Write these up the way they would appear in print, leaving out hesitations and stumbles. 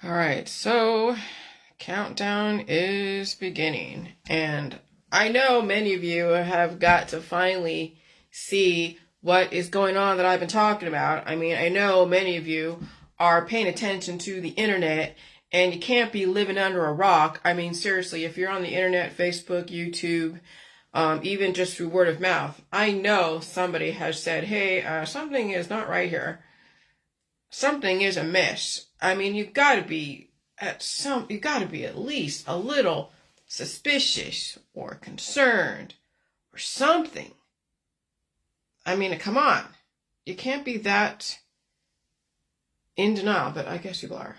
All right, so countdown is beginning, and I know many of you have got to finally see what is going on that I've been talking about. I mean, I know many of you are paying attention to the internet, and you can't be living under a rock. I mean, seriously, if you're on the internet, Facebook, YouTube, even just through word of mouth, I know somebody has said, hey, something is not right here. Something is amiss. I mean, you've got to be at least a little suspicious or concerned or something. I mean, come on. You can't be that in denial, but I guess people are.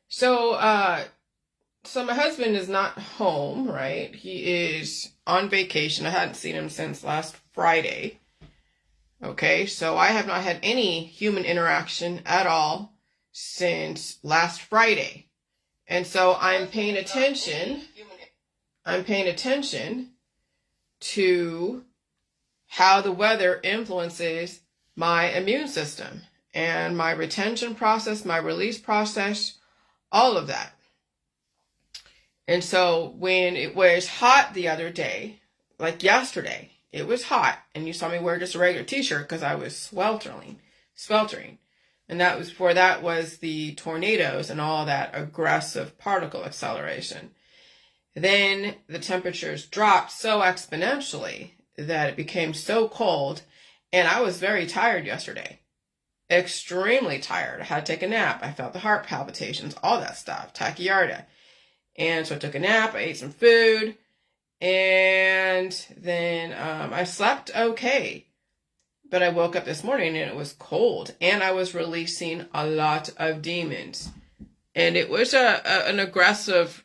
So my husband is not home, right? He is on vacation. I hadn't seen him since last Friday. Okay, so I have not had any human interaction at all since last Friday. And so I'm paying attention to how the weather influences my immune system and my retention process, my release process, all of that. And so when it was hot the other day, like yesterday, it was hot, and you saw me wear just a regular t-shirt because I was sweltering. And that was before that was the tornadoes and all that aggressive particle acceleration. Then the temperatures dropped so exponentially that it became so cold, and I was very tired yesterday. Extremely tired. I had to take a nap. I felt the heart palpitations, all that stuff, tachycardia. And so I took a nap, I ate some food, and then I slept okay. But I woke up this morning and it was cold, and I was releasing a lot of demons. And it was an aggressive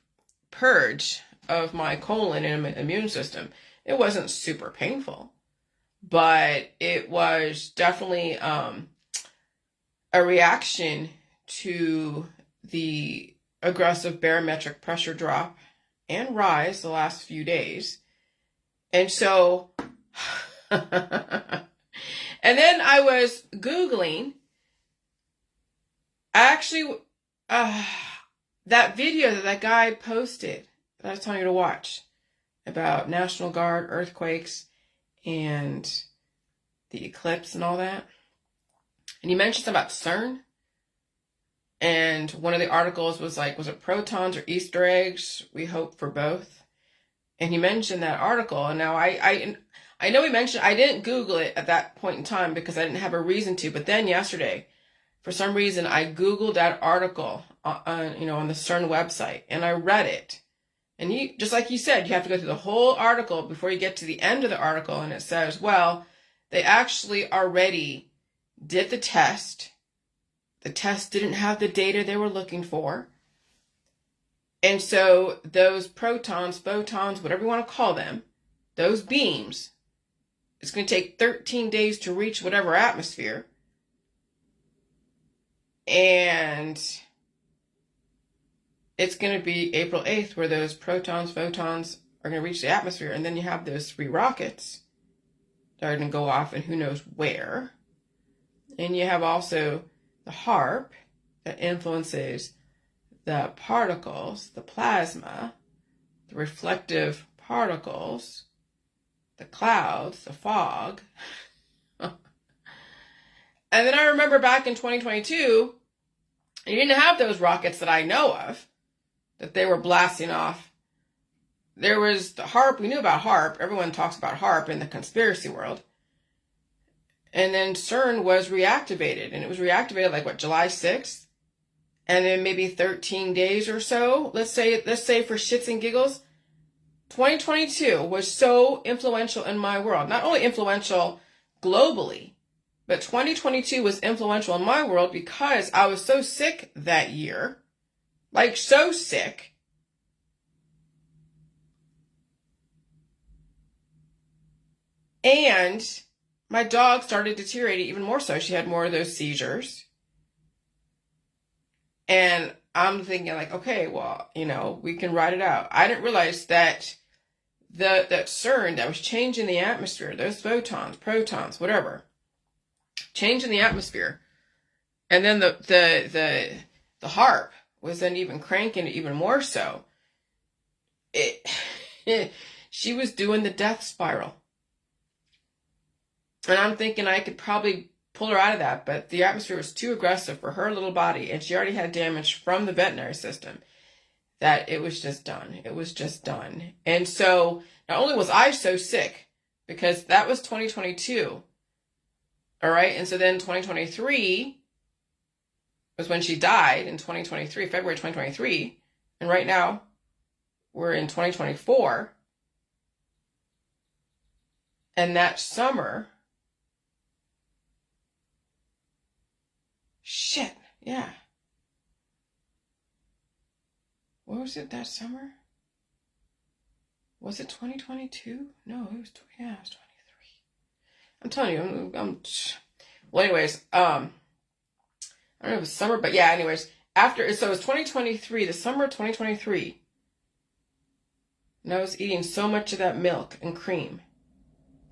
purge of my colon and my immune system. It wasn't super painful, but it was definitely a reaction to the aggressive barometric pressure drop and rise the last few days. And so, and then I was Googling, actually, that video that guy posted that I was telling you to watch about National Guard, earthquakes, and the eclipse and all that. And he mentioned something about CERN. And one of the articles was like, was it protons or Easter eggs? We hope for both. And he mentioned that article. And now I know he mentioned, I didn't Google it at that point in time because I didn't have a reason to. But then yesterday, for some reason, I Googled that article on the CERN website, and I read it. And just like you said, you have to go through the whole article before you get to the end of the article. And it says, well, they actually already did the test. The test didn't have the data they were looking for. And so those protons, photons, whatever you want to call them, those beams, it's going to take 13 days to reach whatever atmosphere. And it's going to be April 8th where those protons, photons are going to reach the atmosphere. And then you have those 3 rockets that are going to go off and who knows where. And you have also the HARP that influences the particles, the plasma, the reflective particles, the clouds, the fog. And then I remember back in 2022, you didn't have those rockets that I know of, that they were blasting off. There was the HARP. We knew about HARP. Everyone talks about HARP in the conspiracy world. And then CERN was reactivated, and it was reactivated like July 6th, and then maybe 13 days or so. Let's say for shits and giggles, 2022 was so influential in my world. Not only influential globally, but 2022 was influential in my world because I was so sick that year, like so sick. And my dog started deteriorating even more so. She had more of those seizures. And I'm thinking like, okay, well, we can ride it out. I didn't realize that that CERN that was changing the atmosphere, those photons, protons, whatever, changing the atmosphere. And then the the harp was then even cranking it even more so. She was doing the death spiral. And I'm thinking I could probably pull her out of that, but the atmosphere was too aggressive for her little body, and she already had damage from the veterinary system, that it was just done. It was just done. And so not only was I so sick, because that was 2022, all right? And so then 2023 was when she died, in 2023, February 2023, and right now we're in 2024. And that summer, shit, yeah. What was it that summer? Was it 2022? No, it was, yeah, it was 23. I'm telling you, well, anyways, I don't know if it was summer, but yeah, anyways, so it was 2023, the summer of 2023, and I was eating so much of that milk and cream.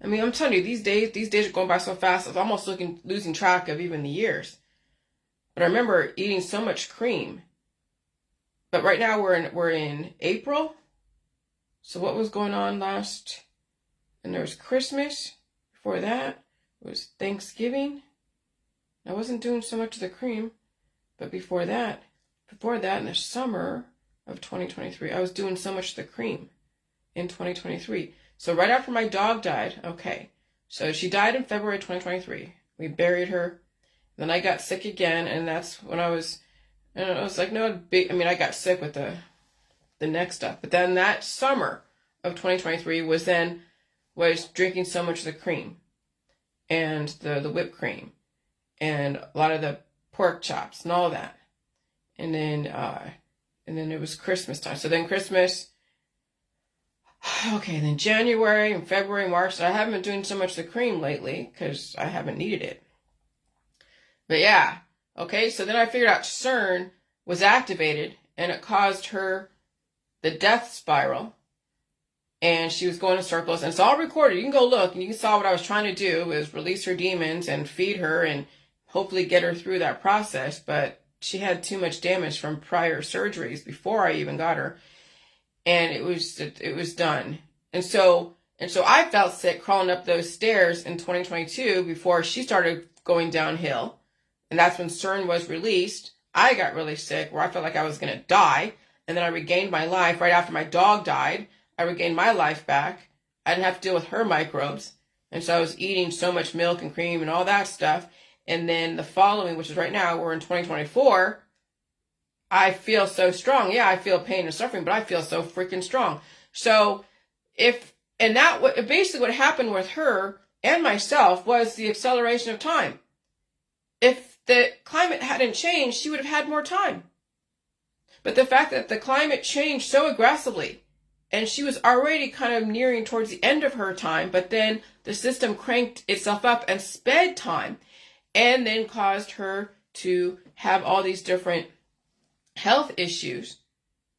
I mean, I'm telling you, these days are going by so fast, I'm almost losing track of even the years. But I remember eating so much cream. But right now we're in April. So what was going on last? And there was Christmas. Before that was Thanksgiving. I wasn't doing so much of the cream, but before that in the summer of 2023, I was doing so much of the cream in 2023. So right after my dog died, okay. So she died in February 2023. We buried her. Then I got sick again, and that's when I was like, no, I got sick with the neck stuff. But then that summer of 2023 was drinking so much of the cream and the whipped cream and a lot of the pork chops and all of that. And then it was Christmas time. So then Christmas, okay, then January and February, March. So I haven't been doing so much of the cream lately because I haven't needed it. But yeah, okay, so then I figured out CERN was activated and it caused her the death spiral, and she was going in circles. And it's all recorded. You can go look and you saw what I was trying to do was release her demons and feed her and hopefully get her through that process. But she had too much damage from prior surgeries before I even got her. And it was done. And so I felt sick crawling up those stairs in 2022 before she started going downhill. And that's when CERN was released. I got really sick where I felt like I was going to die. And then I regained my life right after my dog died. I regained my life back. I didn't have to deal with her microbes. And so I was eating so much milk and cream and all that stuff. And then the following, which is right now, we're in 2024. I feel so strong. Yeah, I feel pain and suffering, but I feel so freaking strong. So basically what happened with her and myself was the acceleration of time. If the climate hadn't changed, she would have had more time. But the fact that the climate changed so aggressively, and she was already kind of nearing towards the end of her time, but then the system cranked itself up and sped time, and then caused her to have all these different health issues.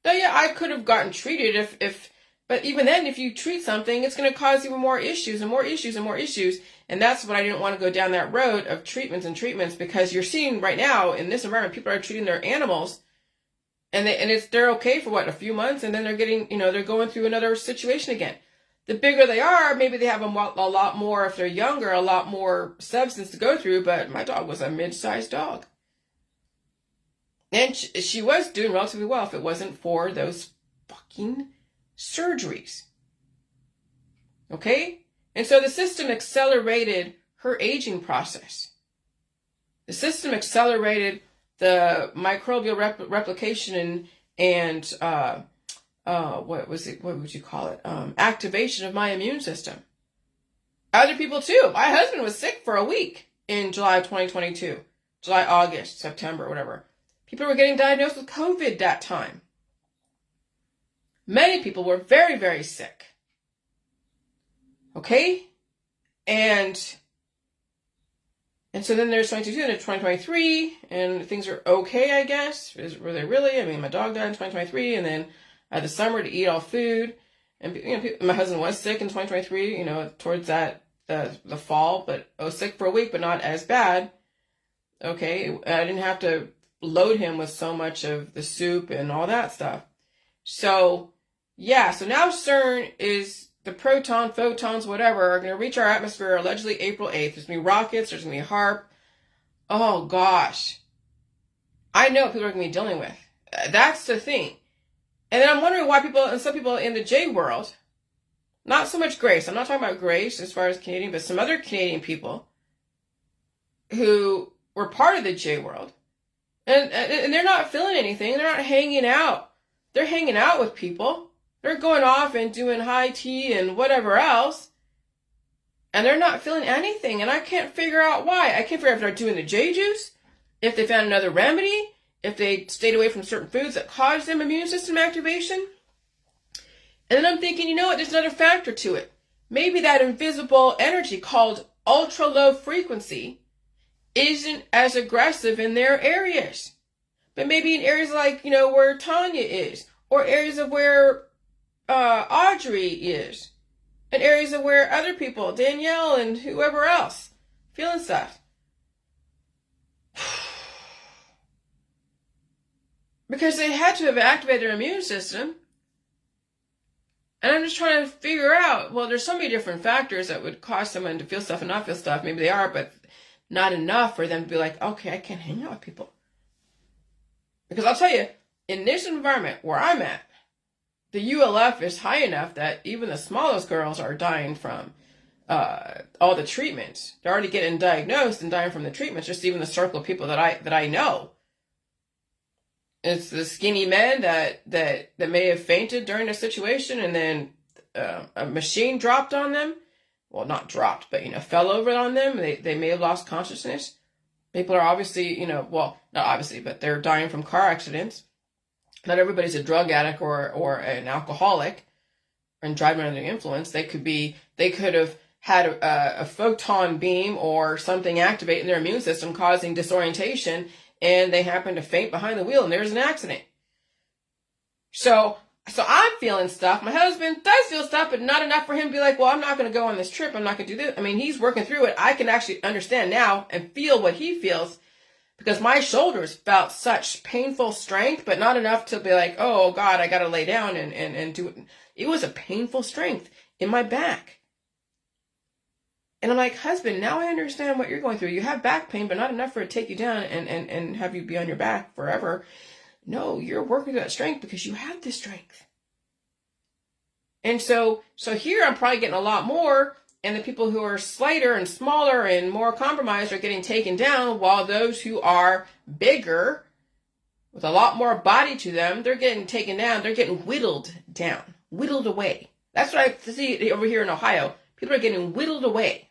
Now, yeah, I could have gotten treated but even then, if you treat something, it's going to cause even more issues and more issues and more issues. And that's what I didn't want to go down that road of treatments, because you're seeing right now in this environment, people are treating their animals and they're okay for a few months, and then they're getting, they're going through another situation again. The bigger they are, maybe they have a lot more, if they're younger, a lot more substance to go through. But my dog was a mid-sized dog. And she was doing relatively well if it wasn't for those fucking surgeries. Okay? And so the system accelerated her aging process. The system accelerated the microbial replication and what would you call it? Activation of my immune system. Other people too. My husband was sick for a week in July of 2022. July, August, September, whatever. People were getting diagnosed with COVID that time. Many people were very, very sick. Okay? And so then there's 2022 and there's 2023, and things are okay, I guess. Were they really? I mean, my dog died in 2023, and then I had the summer to eat all food. And my husband was sick in 2023, towards the fall, but I was sick for a week, but not as bad. Okay? I didn't have to, load him with so much of the soup and all that stuff. So, yeah, so now CERN is the proton, photons, whatever, are going to reach our atmosphere allegedly April 8th. There's going to be rockets, there's going to be HARP. Oh, gosh. I know what people are going to be dealing with. That's the thing. And then I'm wondering why some people in the J world, not so much Grace, I'm not talking about Grace as far as Canadian, but some other Canadian people who were part of the J world, and they're not feeling anything. They're not hanging out. They're hanging out with people. They're going off and doing high tea and whatever else. And they're not feeling anything. And I can't figure out why. I can't figure out if they're doing the J juice, if they found another remedy, if they stayed away from certain foods that caused them immune system activation. And then I'm thinking, you know what? There's another factor to it. Maybe that invisible energy called ultra low frequency isn't as aggressive in their areas. But maybe in areas like, where Tanya is, or areas of where Audrey is, and areas of where other people, Danielle and whoever else, feeling stuff. Because they had to have activated their immune system. And I'm just trying to figure out, well, there's so many different factors that would cause someone to feel stuff and not feel stuff. Maybe they are, but not enough for them to be like, okay, I can't hang out with people. Because I'll tell you, in this environment where I'm at, the ULF is high enough that even the smallest girls are dying from all the treatments. They're already getting diagnosed and dying from the treatments, just even the circle of people that I know. It's the skinny men that may have fainted during a situation, and then a machine dropped on them. Well, not dropped, but, fell over on them. They may have lost consciousness. People are obviously, well, not obviously, but they're dying from car accidents. Not everybody's a drug addict or an alcoholic and driving under the influence. They could have had a photon beam or something activate in their immune system causing disorientation, and they happen to faint behind the wheel and there's an accident. So I'm feeling stuff. My husband does feel stuff, but not enough for him to be like, well, I'm not going to go on this trip. I'm not going to do this. I mean, he's working through it. I can actually understand now and feel what he feels, because my shoulders felt such painful strength, but not enough to be like, oh, God, I got to lay down and do it. It was a painful strength in my back. And I'm like, husband, now I understand what you're going through. You have back pain, but not enough for it to take you down and have you be on your back forever. No, you're working through that strength because you have this strength. And so here I'm probably getting a lot more, and the people who are slighter and smaller and more compromised are getting taken down, while those who are bigger, with a lot more body to them, they're getting taken down. They're getting whittled down, whittled away. That's what I see over here in Ohio. People are getting whittled away.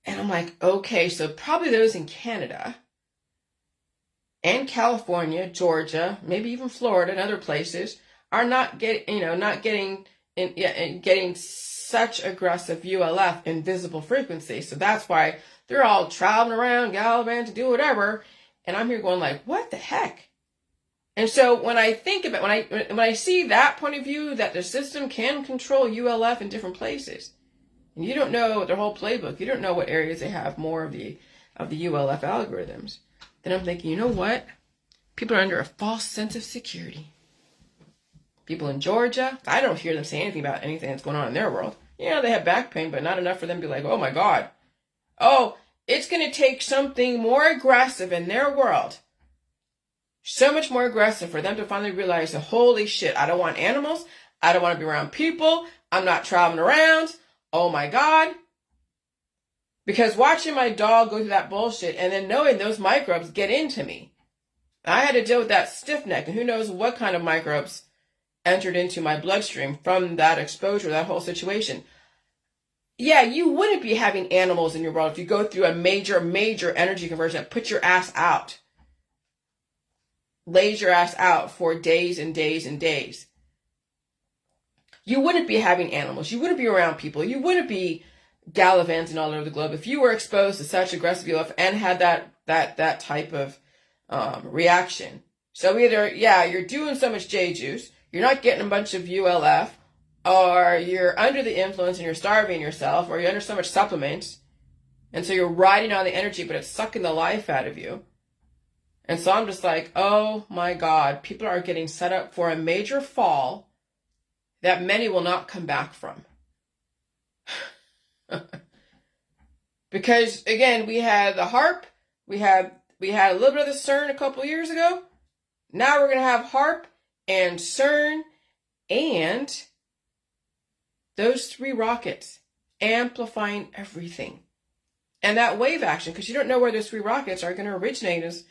And I'm like, okay, so probably those in Canada and California, Georgia, maybe even Florida and other places are not getting such aggressive ULF invisible frequency. So that's why they're all traveling around, gallivanting, do whatever. And I'm here going like, what the heck? And so when I think about, when I see that point of view, that the system can control ULF in different places, and you don't know their whole playbook, you don't know what areas they have more of the ULF algorithms, then I'm thinking, you know what? People are under a false sense of security. People in Georgia, I don't hear them say anything about anything that's going on in their world. Yeah, they have back pain, but not enough for them to be like, oh my God. Oh, it's going to take something more aggressive in their world. So much more aggressive for them to finally realize, holy shit, I don't want animals. I don't want to be around people. I'm not traveling around. Oh my God. Because watching my dog go through that bullshit and then knowing those microbes get into me. I had to deal with that stiff neck, and who knows what kind of microbes entered into my bloodstream from that exposure, that whole situation. Yeah, you wouldn't be having animals in your world if you go through a major, major energy conversion that puts your ass out. Lays your ass out for days and days and days. You wouldn't be having animals. You wouldn't be around people. You wouldn't be gallivanting all over the globe if you were exposed to such aggressive ULF and had that type of reaction. So either, yeah, you're doing so much J juice, you're not getting a bunch of ULF, or you're under the influence and you're starving yourself, or you're under so much supplements And so you're riding on the energy, but it's sucking the life out of you. And so I'm just like, oh my God, people are getting set up for a major fall that many will not come back from. Because again, we had the HARP, we had a little bit of the CERN a couple of years ago. Now we're going to have HARP and CERN and those 3 rockets amplifying everything. And that wave action, because you don't know where those 3 rockets are going to originate as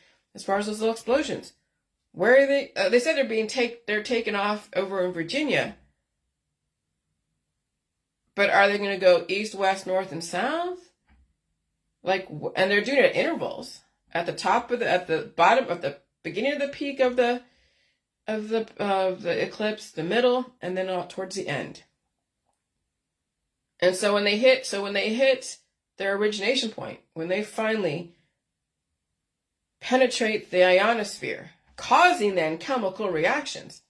far as those little explosions. Where are they? They said they're taken off over in Virginia. But are they going to go east, west, north, and south? And they're doing it at intervals. At the top of at the bottom of the beginning of the peak of the eclipse, the middle, and then towards the end. And so when they hit their origination point, when they finally penetrate the ionosphere, causing then chemical reactions.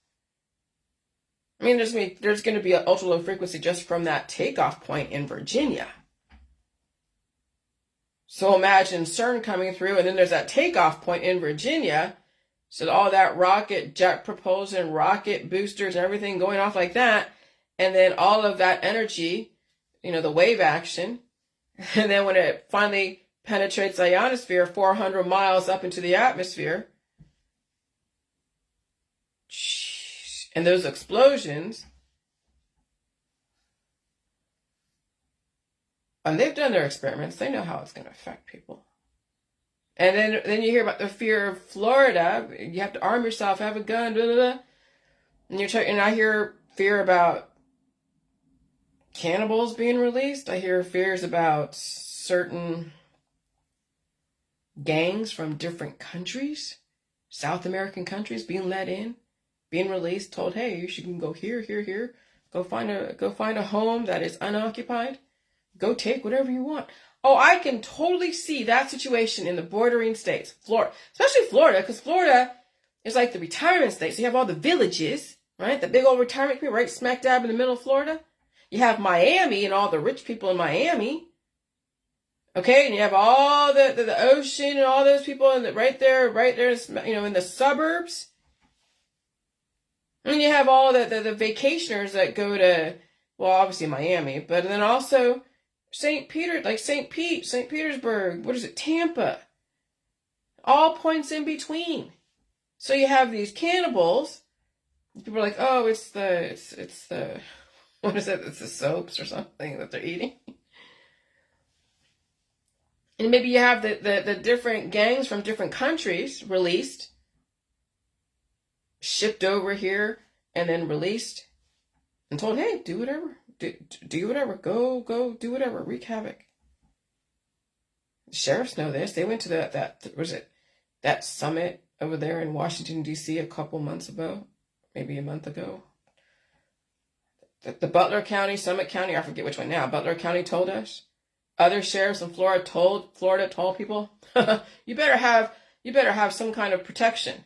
I mean, there's going to be an ultra low frequency just from that takeoff point in Virginia. So imagine CERN coming through, and then there's that takeoff point in Virginia. So all that rocket jet propulsion, rocket boosters, and everything going off like that. And then all of that energy, the wave action. And then when it finally penetrates the ionosphere 400 miles up into the atmosphere, and those explosions, and they've done their experiments, they know how it's going to affect people. And then you hear about the fear of Florida. You have to arm yourself, have a gun, blah, blah, blah. And I hear fear about cannibals being released. I hear fears about certain gangs from different countries, South American countries, being let in, being released, told, hey, you should go here, here, here. Go find a home that is unoccupied. Go take whatever you want. Oh, I can totally see that situation in the bordering states, Florida, especially Florida, because Florida is like the retirement state. So you have all the villages, right? The big old retirement people right smack dab in the middle of Florida. You have Miami and all the rich people in Miami. Okay, and you have all the ocean and all those people right there, in the suburbs. And you have all the vacationers that go to, well, obviously Miami, but then also St. Petersburg, Tampa, all points in between. So you have these cannibals. People are like, oh, it's the, what is it? It's the soaps or something that they're eating. And maybe you have the different gangs from different countries released, shipped over here, and then released and told, hey, do whatever. Do whatever. Go do whatever. Wreak havoc. The sheriffs know this. They went to that summit over there in Washington, D.C. a couple months ago, maybe a month ago. The Butler County, Summit County, I forget which one now. Butler County told us. Other sheriffs in Florida told people, you better have some kind of protection.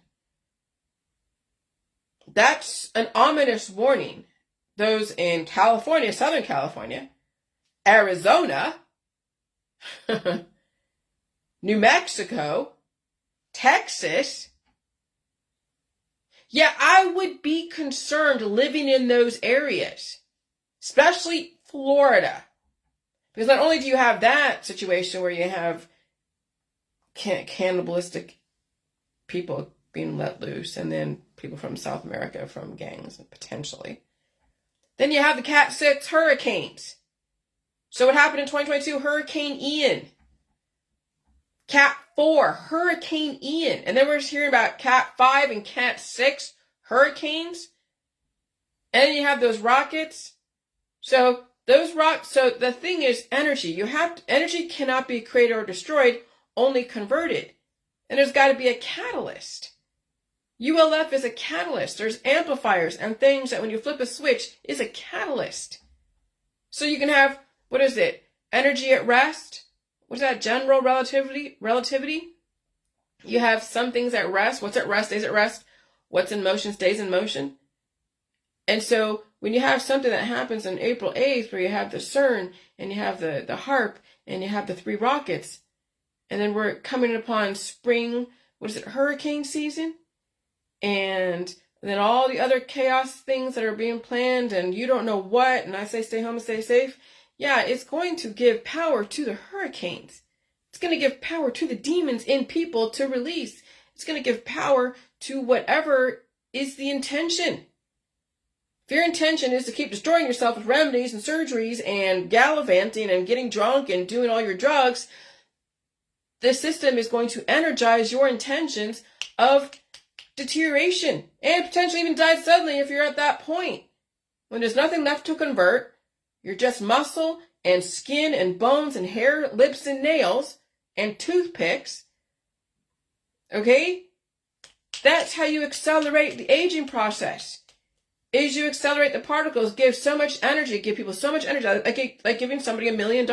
That's an ominous warning. Those in California, Southern California, Arizona, New Mexico, Texas. Yeah, I would be concerned living in those areas, especially Florida. Because not only do you have that situation where you have cannibalistic people being let loose, and then people from South America from gangs, potentially. Then you have the Cat 6 hurricanes. So what happened in 2022? Hurricane Ian. Cat 4, Hurricane Ian. And then we're just hearing about Cat 5 and Cat 6 hurricanes. And then you have those rockets. So the thing is energy. Energy cannot be created or destroyed, only converted. And there's got to be a catalyst. ULF is a catalyst. There's amplifiers and things that when you flip a switch is a catalyst. So you can have, energy at rest. What's that? General relativity. You have some things at rest. What's at rest stays at rest. What's in motion stays in motion. And so when you have something that happens on April 8th where you have the CERN and you have the HARP and you have the 3 rockets. And then we're coming upon spring, hurricane season? And then all the other chaos things that are being planned, and you don't know what, and I say stay home and stay safe. Yeah, it's going to give power to the hurricanes. It's going to give power to the demons in people to release. It's going to give power to whatever is the intention. If your intention is to keep destroying yourself with remedies and surgeries and gallivanting and getting drunk and doing all your drugs, the system is going to energize your intentions of deterioration and potentially even die suddenly if you're at that point. When there's nothing left to convert, you're just muscle and skin and bones and hair, lips and nails and toothpicks. Okay? That's how you accelerate the aging process. Is you accelerate the particles, give so much energy, give people so much energy, like giving somebody $1 million.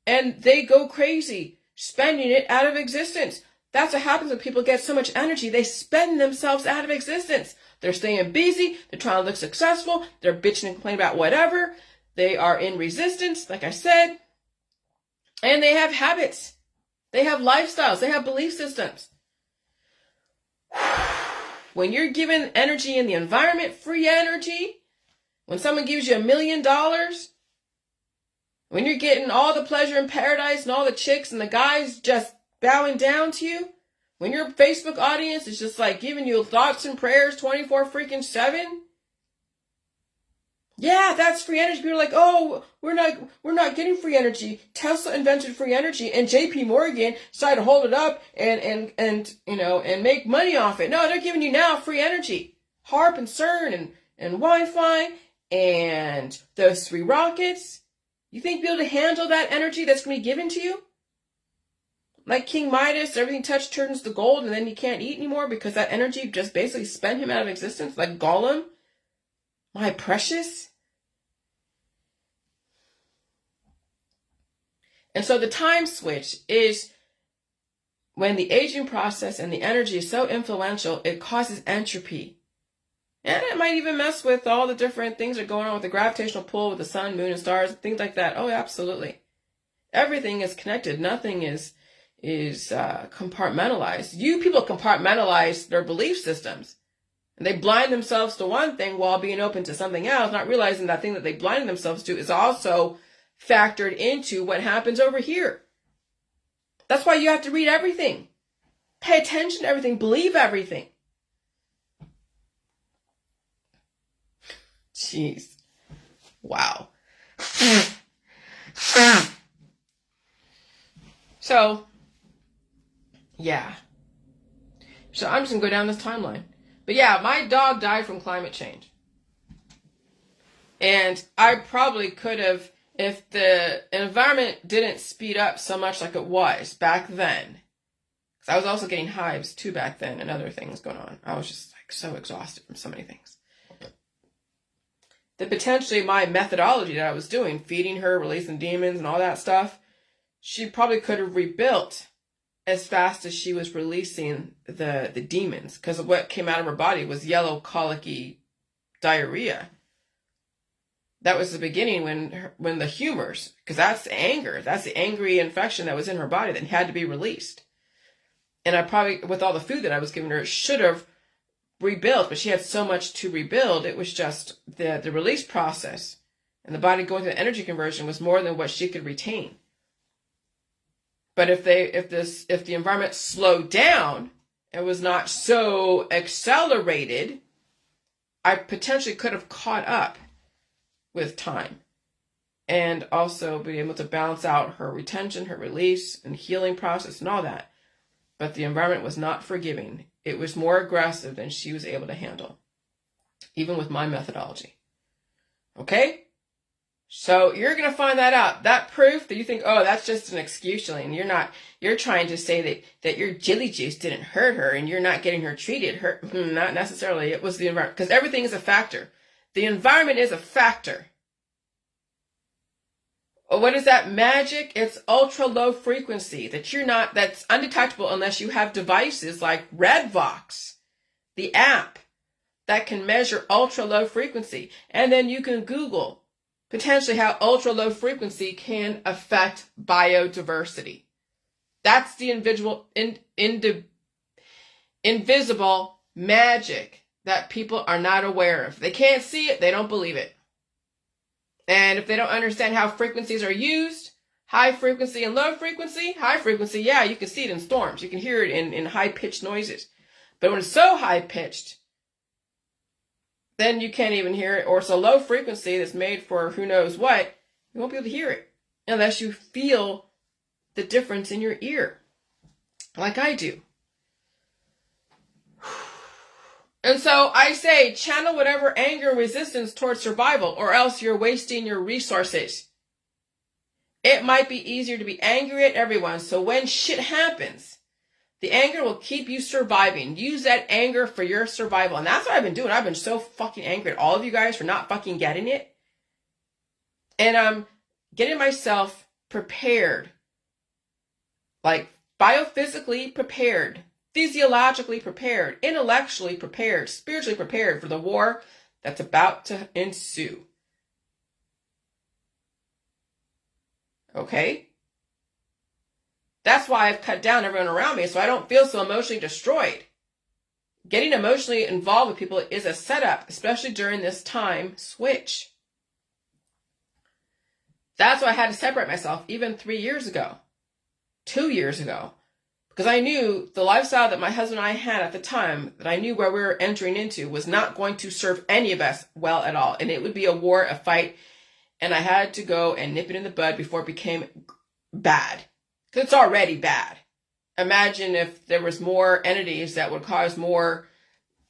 And they go crazy, spending it out of existence. That's what happens when people get so much energy. They spend themselves out of existence. They're staying busy. They're trying to look successful. They're bitching and complaining about whatever. They are in resistance, like I said. And they have habits. They have lifestyles. They have belief systems. When you're given energy in the environment, free energy, when someone gives you $1 million, when you're getting all the pleasure in paradise and all the chicks and the guys just bowing down to you, when your Facebook audience is just like giving you thoughts and prayers 24/7, yeah, that's free energy. People are like, oh, we're not getting free energy. Tesla invented free energy, and JP Morgan decided to hold it up and make money off it. No, they're giving you now free energy. HARP and CERN and Wi-Fi and those 3 rockets. You think you'll be able to handle that energy that's going to be given to you? Like King Midas, everything touched turns to gold, and then you can't eat anymore because that energy just basically spent him out of existence, like Gollum. My precious. And so the time switch is when the aging process and the energy is so influential, it causes entropy. And it might even mess with all the different things that are going on with the gravitational pull with the sun, moon, and stars, things like that. Oh, absolutely. Everything is connected. Nothing is compartmentalized. You people compartmentalize their belief systems. And they blind themselves to one thing while being open to something else, not realizing that thing that they blinded themselves to is also factored into what happens over here. That's why you have to read everything. Pay attention to everything. Believe everything. Jeez. Wow. So, yeah. So I'm just going to go down this timeline. But yeah, my dog died from climate change. And I probably could have, if the environment didn't speed up so much like it was back then, because I was also getting hives too back then and other things going on. I was just like so exhausted from so many things. That potentially my methodology that I was doing, feeding her, releasing demons and all that stuff, she probably could have rebuilt as fast as she was releasing the demons, because what came out of her body was yellow colicky diarrhea. That was the beginning when the humors, because that's anger, that's the angry infection that was in her body that had to be released. And I probably, with all the food that I was giving her, should have rebuilt, but she had so much to rebuild. It was just the release process and the body going through the energy conversion was more than what she could retain. But if the environment slowed down and was not so accelerated, I potentially could have caught up with time and also be able to balance out her retention, her release and healing process and all that. But the environment was not forgiving. It was more aggressive than she was able to handle, even with my methodology. Okay? So you're going to find that out. That proof that you think, oh, that's just an excuse, Jillian. You're trying to say that your jelly juice didn't hurt her and you're not getting her treated. Not necessarily. It was the environment, because everything is a factor. The environment is a factor. What is that magic? It's ultra low frequency that's undetectable unless you have devices like Redvox, the app that can measure ultra low frequency. And then you can Google potentially how ultra low frequency can affect biodiversity. That's the invisible magic that people are not aware of. They can't see it, they don't believe it. And if they don't understand how frequencies are used, high frequency and low frequency, high frequency, yeah, you can see it in storms. You can hear it in high-pitched noises. But when it's so high-pitched, then you can't even hear it. Or it's a low frequency that's made for who knows what, you won't be able to hear it unless you feel the difference in your ear, like I do. And so I say, channel whatever anger and resistance towards survival, or else you're wasting your resources. It might be easier to be angry at everyone, so when shit happens, the anger will keep you surviving. Use that anger for your survival. And that's what I've been doing. I've been so fucking angry at all of you guys for not fucking getting it. And I'm getting myself prepared. Like, biophysically prepared. Physiologically prepared. Intellectually prepared. Spiritually prepared for the war that's about to ensue. Okay? That's why I've cut down everyone around me so I don't feel so emotionally destroyed. Getting emotionally involved with people is a setup, especially during this time switch. That's why I had to separate myself even 3 years ago, 2 years ago, because I knew the lifestyle that my husband and I had at the time, that I knew where we were entering into, was not going to serve any of us well at all. And it would be a war, a fight, and I had to go and nip it in the bud before it became bad. Because it's already bad. Imagine if there was more entities that would cause more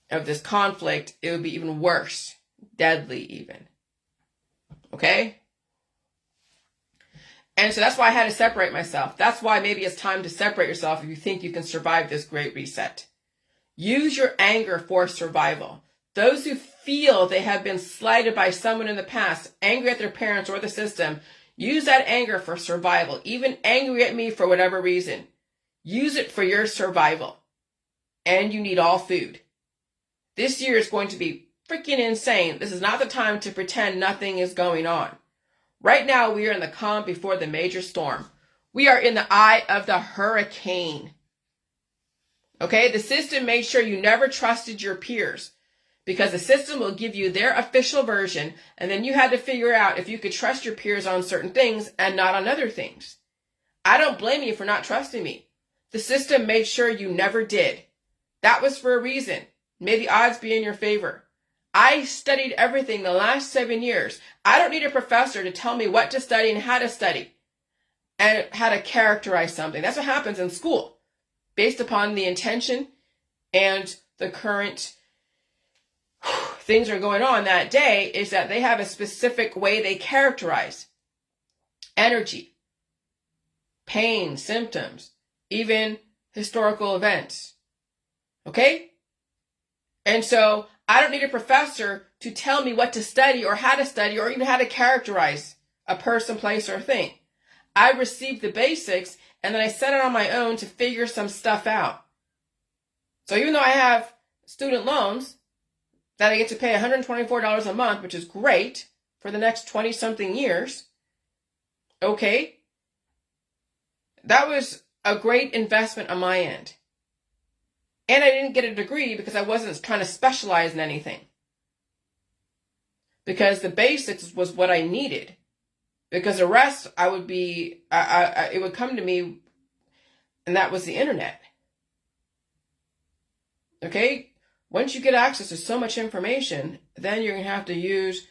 of this conflict, it would be even worse. Deadly even. Okay? And so that's why I had to separate myself. That's why maybe it's time to separate yourself if you think you can survive this great reset. Use your anger for survival. Those who feel they have been slighted by someone in the past, angry at their parents or the system, use that anger for survival. Even angry at me for whatever reason. Use it for your survival. And you need all food. This year is going to be freaking insane. This is not the time to pretend nothing is going on. Right now, we are in the calm before the major storm. We are in the eye of the hurricane. Okay? The system made sure you never trusted your peers, because the system will give you their official version, and then you had to figure out if you could trust your peers on certain things and not on other things. I don't blame you for not trusting me. The system made sure you never did. That was for a reason. May the odds be in your favor. I studied everything the last 7 years. I don't need a professor to tell me what to study and how to study and how to characterize something. That's what happens in school, based upon the intention and the current things are going on that day, is that they have a specific way they characterize energy, pain, symptoms, even historical events. Okay? And so I don't need a professor to tell me what to study or how to study or even how to characterize a person, place, or thing. I received the basics and then I set it on my own to figure some stuff out. So even though I have student loans that I get to pay $124 a month, which is great for the next 20-something years, okay, that was a great investment on my end. And I didn't get a degree because I wasn't trying to specialize in anything. Because the basics was what I needed. Because the rest, it would come to me, and that was the internet. Okay? Once you get access to so much information, then you're going to have to use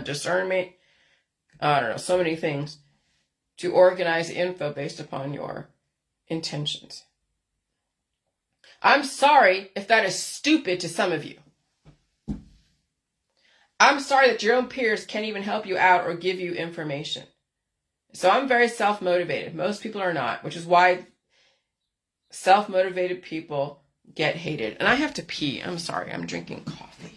discernment, I don't know, so many things to organize the info based upon your intentions. I'm sorry if that is stupid to some of you. I'm sorry that your own peers can't even help you out or give you information. So I'm very self-motivated. Most people are not, which is why self-motivated people get hated. And I have to pee. I'm sorry. I'm drinking coffee.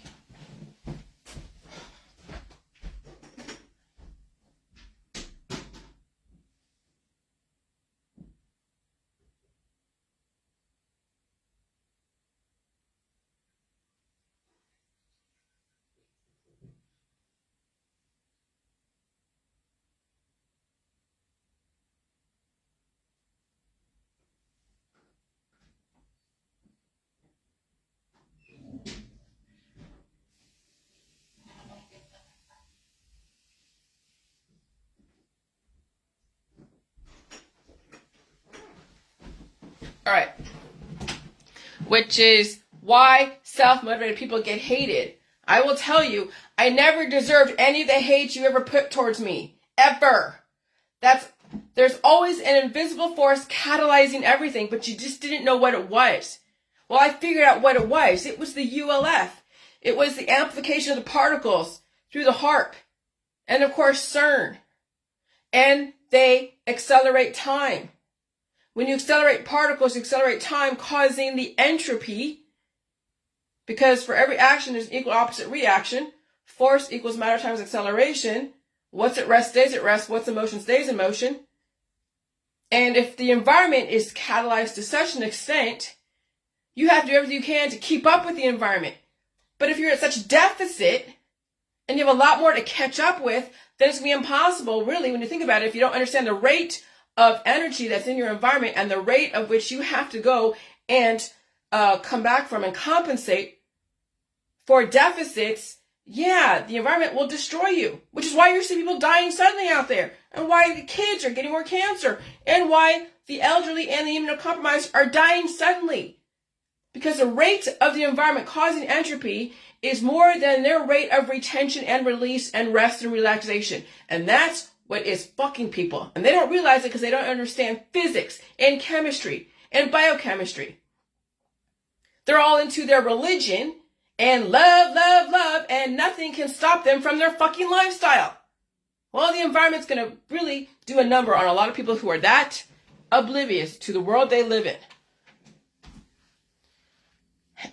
All right. Which is why self-motivated people get hated. I will tell you, I never deserved any of the hate you ever put towards me. Ever. There's always an invisible force catalyzing everything, but you just didn't know what it was. Well, I figured out what it was. It was the ULF. It was the amplification of the particles through the HARP. And of course, CERN. And they accelerate time. When you accelerate particles, you accelerate time, causing the entropy. Because for every action, there's an equal opposite reaction. Force equals matter times acceleration. What's at rest stays at rest. What's in motion stays in motion. And if the environment is catalyzed to such an extent, you have to do everything you can to keep up with the environment. But if you're at such deficit and you have a lot more to catch up with, then it's going to be impossible, really, when you think about it, if you don't understand the rate of energy that's in your environment and the rate of which you have to go and come back from and compensate for deficits. Yeah, the environment will destroy you, which is why you see people dying suddenly out there, and why the kids are getting more cancer, and why the elderly and the immunocompromised are dying suddenly. Because the rate of the environment causing entropy is more than their rate of retention and release and rest and relaxation. And that's what is fucking people. And they don't realize it because they don't understand physics and chemistry and biochemistry. They're all into their religion and love, love, love, and nothing can stop them from their fucking lifestyle. Well, the environment's going to really do a number on a lot of people who are that oblivious to the world they live in.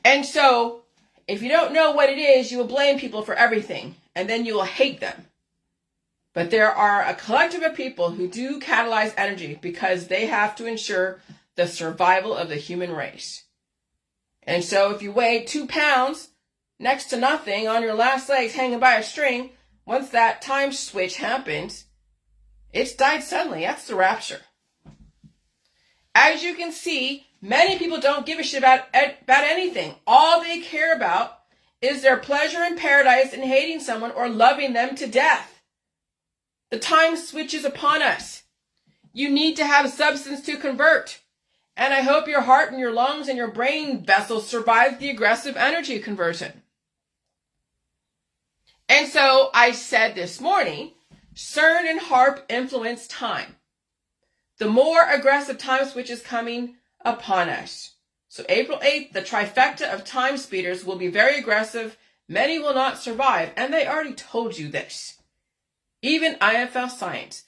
And so, if you don't know what it is, you will blame people for everything, and then you will hate them. But there are a collective of people who do catalyze energy because they have to ensure the survival of the human race. And so if you weigh 2 pounds next to nothing on your last legs hanging by a string, once that time switch happens, it's died suddenly. That's the rapture. As you can see, many people don't give a shit about anything. All they care about is their pleasure in paradise and hating someone or loving them to death. The time switches upon us. You need to have substance to convert. And I hope your heart and your lungs and your brain vessels survive the aggressive energy conversion. And so I said this morning, CERN and HARP influence time. The more aggressive time switch is coming upon us. So April 8th, the trifecta of time speeders will be very aggressive. Many will not survive. And they already told you this. Even IFL science.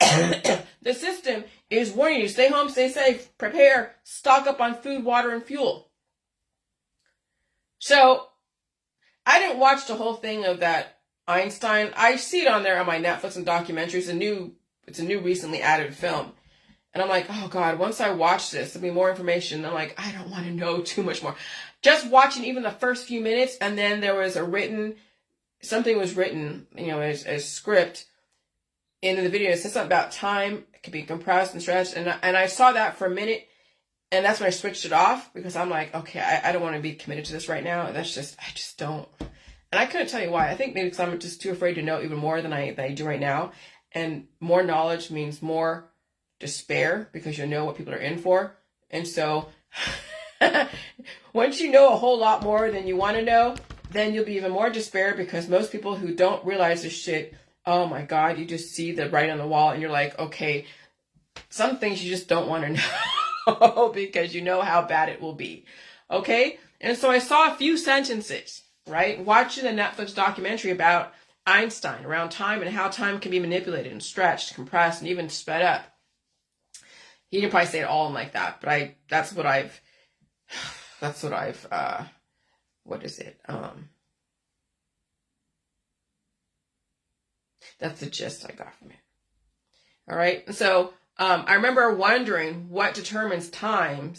The system is warning you, stay home, stay safe, prepare, stock up on food, water, and fuel. So, I didn't watch the whole thing of that Einstein. I see it on there on my Netflix and documentaries. It's a new recently added film. And I'm like, oh God, once I watch this, there'll be more information. I'm like, I don't want to know too much more. Just watching even the first few minutes, and then there was something was written, as script in the video. It says something about time. It can be compressed and stretched. And I saw that for a minute, and that's when I switched it off, because I'm like, okay, I don't want to be committed to this right now. I just don't. And I couldn't tell you why. I think maybe because I'm just too afraid to know even more than I do right now. And more knowledge means more despair, because you know what people are in for. And so once you know a whole lot more than you want to know, then you'll be even more despair, because most people who don't realize this shit, oh my God, you just see the writing on the wall and you're like, okay, some things you just don't want to know because you know how bad it will be. Okay? And so I saw a few sentences, right? Watching a Netflix documentary about Einstein around time and how time can be manipulated and stretched, compressed, and even sped up. He didn't probably say it all like that, but that's what I've that's the gist I got from it. All right. So, I remember wondering what determines time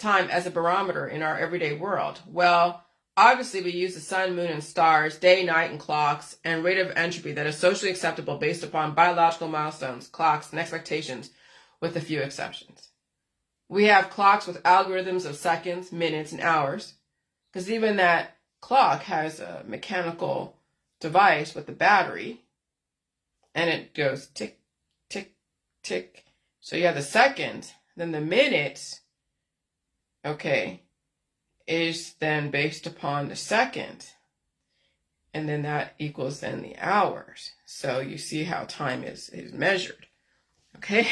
as a barometer in our everyday world. Well, obviously we use the sun, moon, and stars, day, night, and clocks, and rate of entropy that is socially acceptable based upon biological milestones, clocks, and expectations, with a few exceptions. We have clocks with algorithms of seconds, minutes, and hours, because even that clock has a mechanical device with a battery, and it goes tick, tick, tick. So you have the seconds, then the minutes, okay, is then based upon the second. And then that equals then the hours. So you see how time is measured. Okay?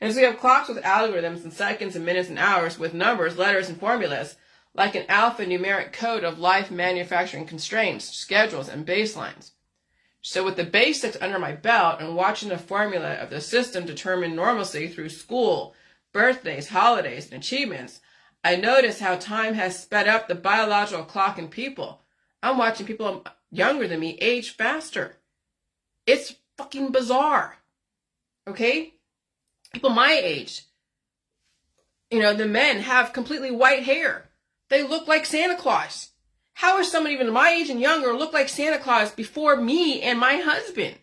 And so we have clocks with algorithms and seconds and minutes and hours with numbers, letters, and formulas, like an alphanumeric code of life manufacturing constraints, schedules, and baselines. So with the basics under my belt and watching the formula of the system determine normalcy through school, birthdays, holidays, and achievements, I notice how time has sped up the biological clock in people. I'm watching people younger than me age faster. It's fucking bizarre. Okay? People my age, the men have completely white hair. They look like Santa Claus. How is someone even my age and younger look like Santa Claus before me and my husband?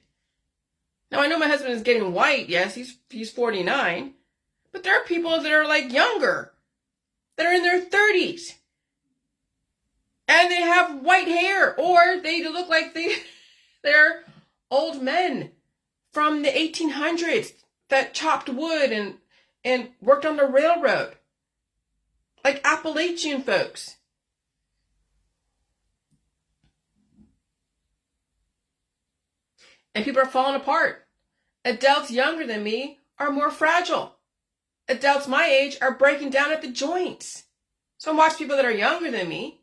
Now, I know my husband is getting white. Yes, he's 49. But there are people that are like younger, that are in their 30s. And they have white hair, or they look like they're old men from the 1800s that chopped wood and worked on the railroad. Like Appalachian folks. And people are falling apart. Adults younger than me are more fragile. Adults my age are breaking down at the joints. So I'm watching people that are younger than me,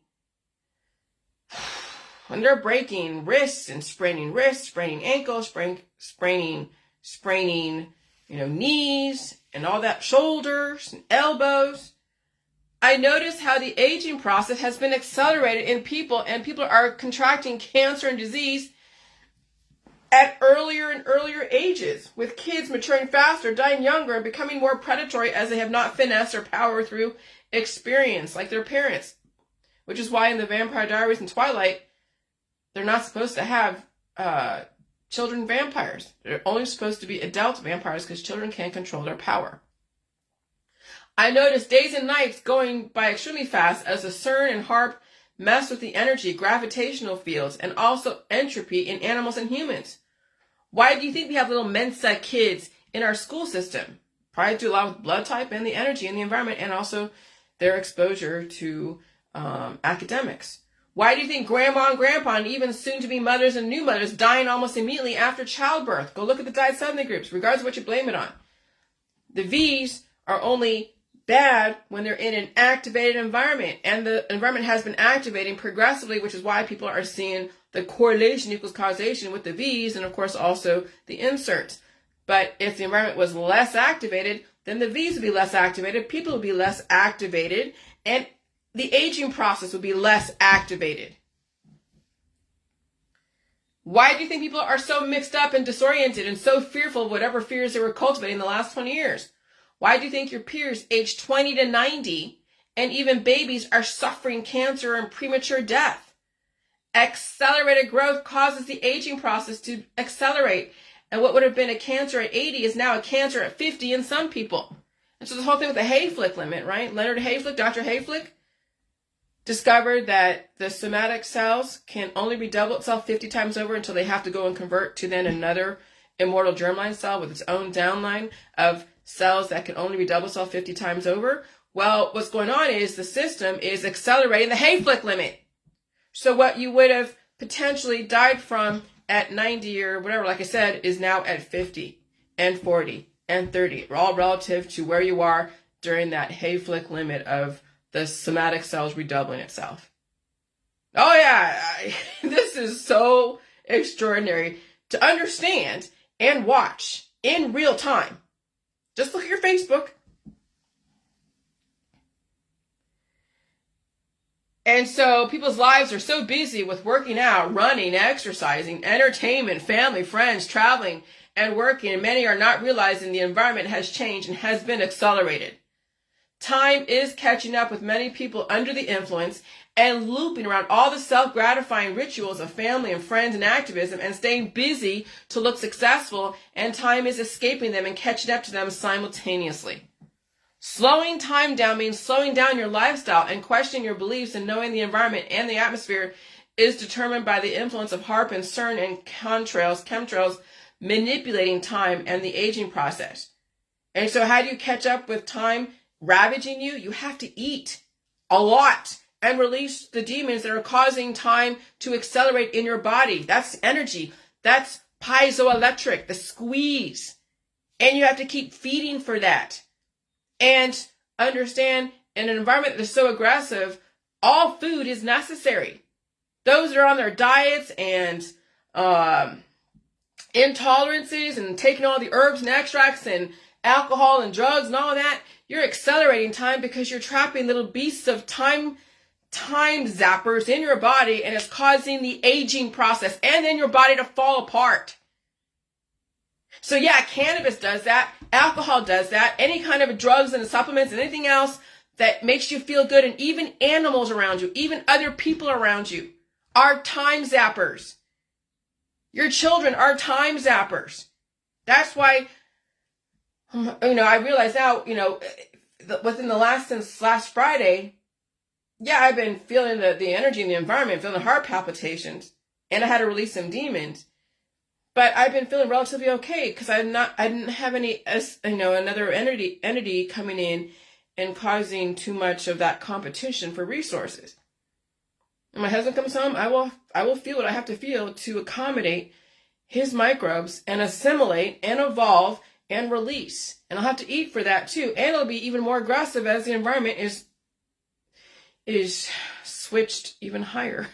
when they're breaking wrists, spraining ankles, spraining, knees and all that, shoulders and elbows. I notice how the aging process has been accelerated in people, and people are contracting cancer and disease at earlier and earlier ages, with kids maturing faster, dying younger, and becoming more predatory as they have not finessed or power through experience like their parents. Which is why in the Vampire Diaries and Twilight, they're not supposed to have children vampires. They're only supposed to be adult vampires because children can't control their power. I notice days and nights going by extremely fast as the CERN and HARP mess with the energy, gravitational fields, and also entropy in animals and humans. Why do you think we have little Mensa kids in our school system? Probably due a lot with blood type and the energy in the environment, and also their exposure to academics. Why do you think grandma and grandpa, and even soon-to-be mothers and new mothers, dying almost immediately after childbirth? Go look at the diet suddenly groups, regardless of what you blame it on. The V's are only bad when they're in an activated environment, and the environment has been activating progressively, which is why people are seeing the correlation equals causation with the V's, and of course also the inserts. But if the environment was less activated, then the V's would be less activated, people would be less activated, and the aging process would be less activated. Why do you think people are so mixed up and disoriented and so fearful of whatever fears they were cultivating in the last 20 years? Why do you think your peers aged 20 to 90 and even babies are suffering cancer and premature death? Accelerated growth causes the aging process to accelerate. And what would have been a cancer at 80 is now a cancer at 50 in some people. And so the whole thing with the Hayflick limit, right? Leonard Hayflick, Dr. Hayflick, discovered that the somatic cells can only redouble itself 50 times over until they have to go and convert to then another immortal germline cell with its own downline of cells that can only redouble itself 50 times over. Well, what's going on is the system is accelerating the Hayflick limit. So what you would have potentially died from at 90 or whatever, like I said, is now at 50 and 40 and 30, all relative to where you are during that Hayflick limit of the somatic cells redoubling itself. Oh yeah, this is so extraordinary to understand and watch in real time. Just look at your Facebook. And so people's lives are so busy with working out, running, exercising, entertainment, family, friends, traveling, and working, and many are not realizing the environment has changed and has been accelerated. Time is catching up with many people under the influence and looping around all the self-gratifying rituals of family and friends and activism and staying busy to look successful, and time is escaping them and catching up to them simultaneously. Slowing time down means slowing down your lifestyle and questioning your beliefs, and knowing the environment and the atmosphere is determined by the influence of HARP and CERN and chemtrails manipulating time and the aging process. And so how do you catch up with time ravaging you, you have to eat a lot and release the demons that are causing time to accelerate in your body. That's energy. That's piezoelectric, the squeeze. And you have to keep feeding for that. And understand, in an environment that is so aggressive, all food is necessary. Those that are on their diets and intolerances and taking all the herbs and extracts and alcohol and drugs and all that, you're accelerating time because you're trapping little beasts of time zappers in your body, and it's causing the aging process and then your body to fall apart. So yeah, cannabis does that. Alcohol does that. Any kind of drugs and supplements and anything else that makes you feel good, and even animals around you, even other people around you, are time zappers. Your children are time zappers. That's why, I realize now, since last Friday, yeah, I've been feeling the energy in the environment, feeling the heart palpitations, and I had to release some demons. But I've been feeling relatively okay because I didn't have any, another entity coming in and causing too much of that competition for resources. When my husband comes home, I will feel what I have to feel to accommodate his microbes and assimilate and evolve and release. And I'll have to eat for that too. And it'll be even more aggressive as the environment is switched even higher.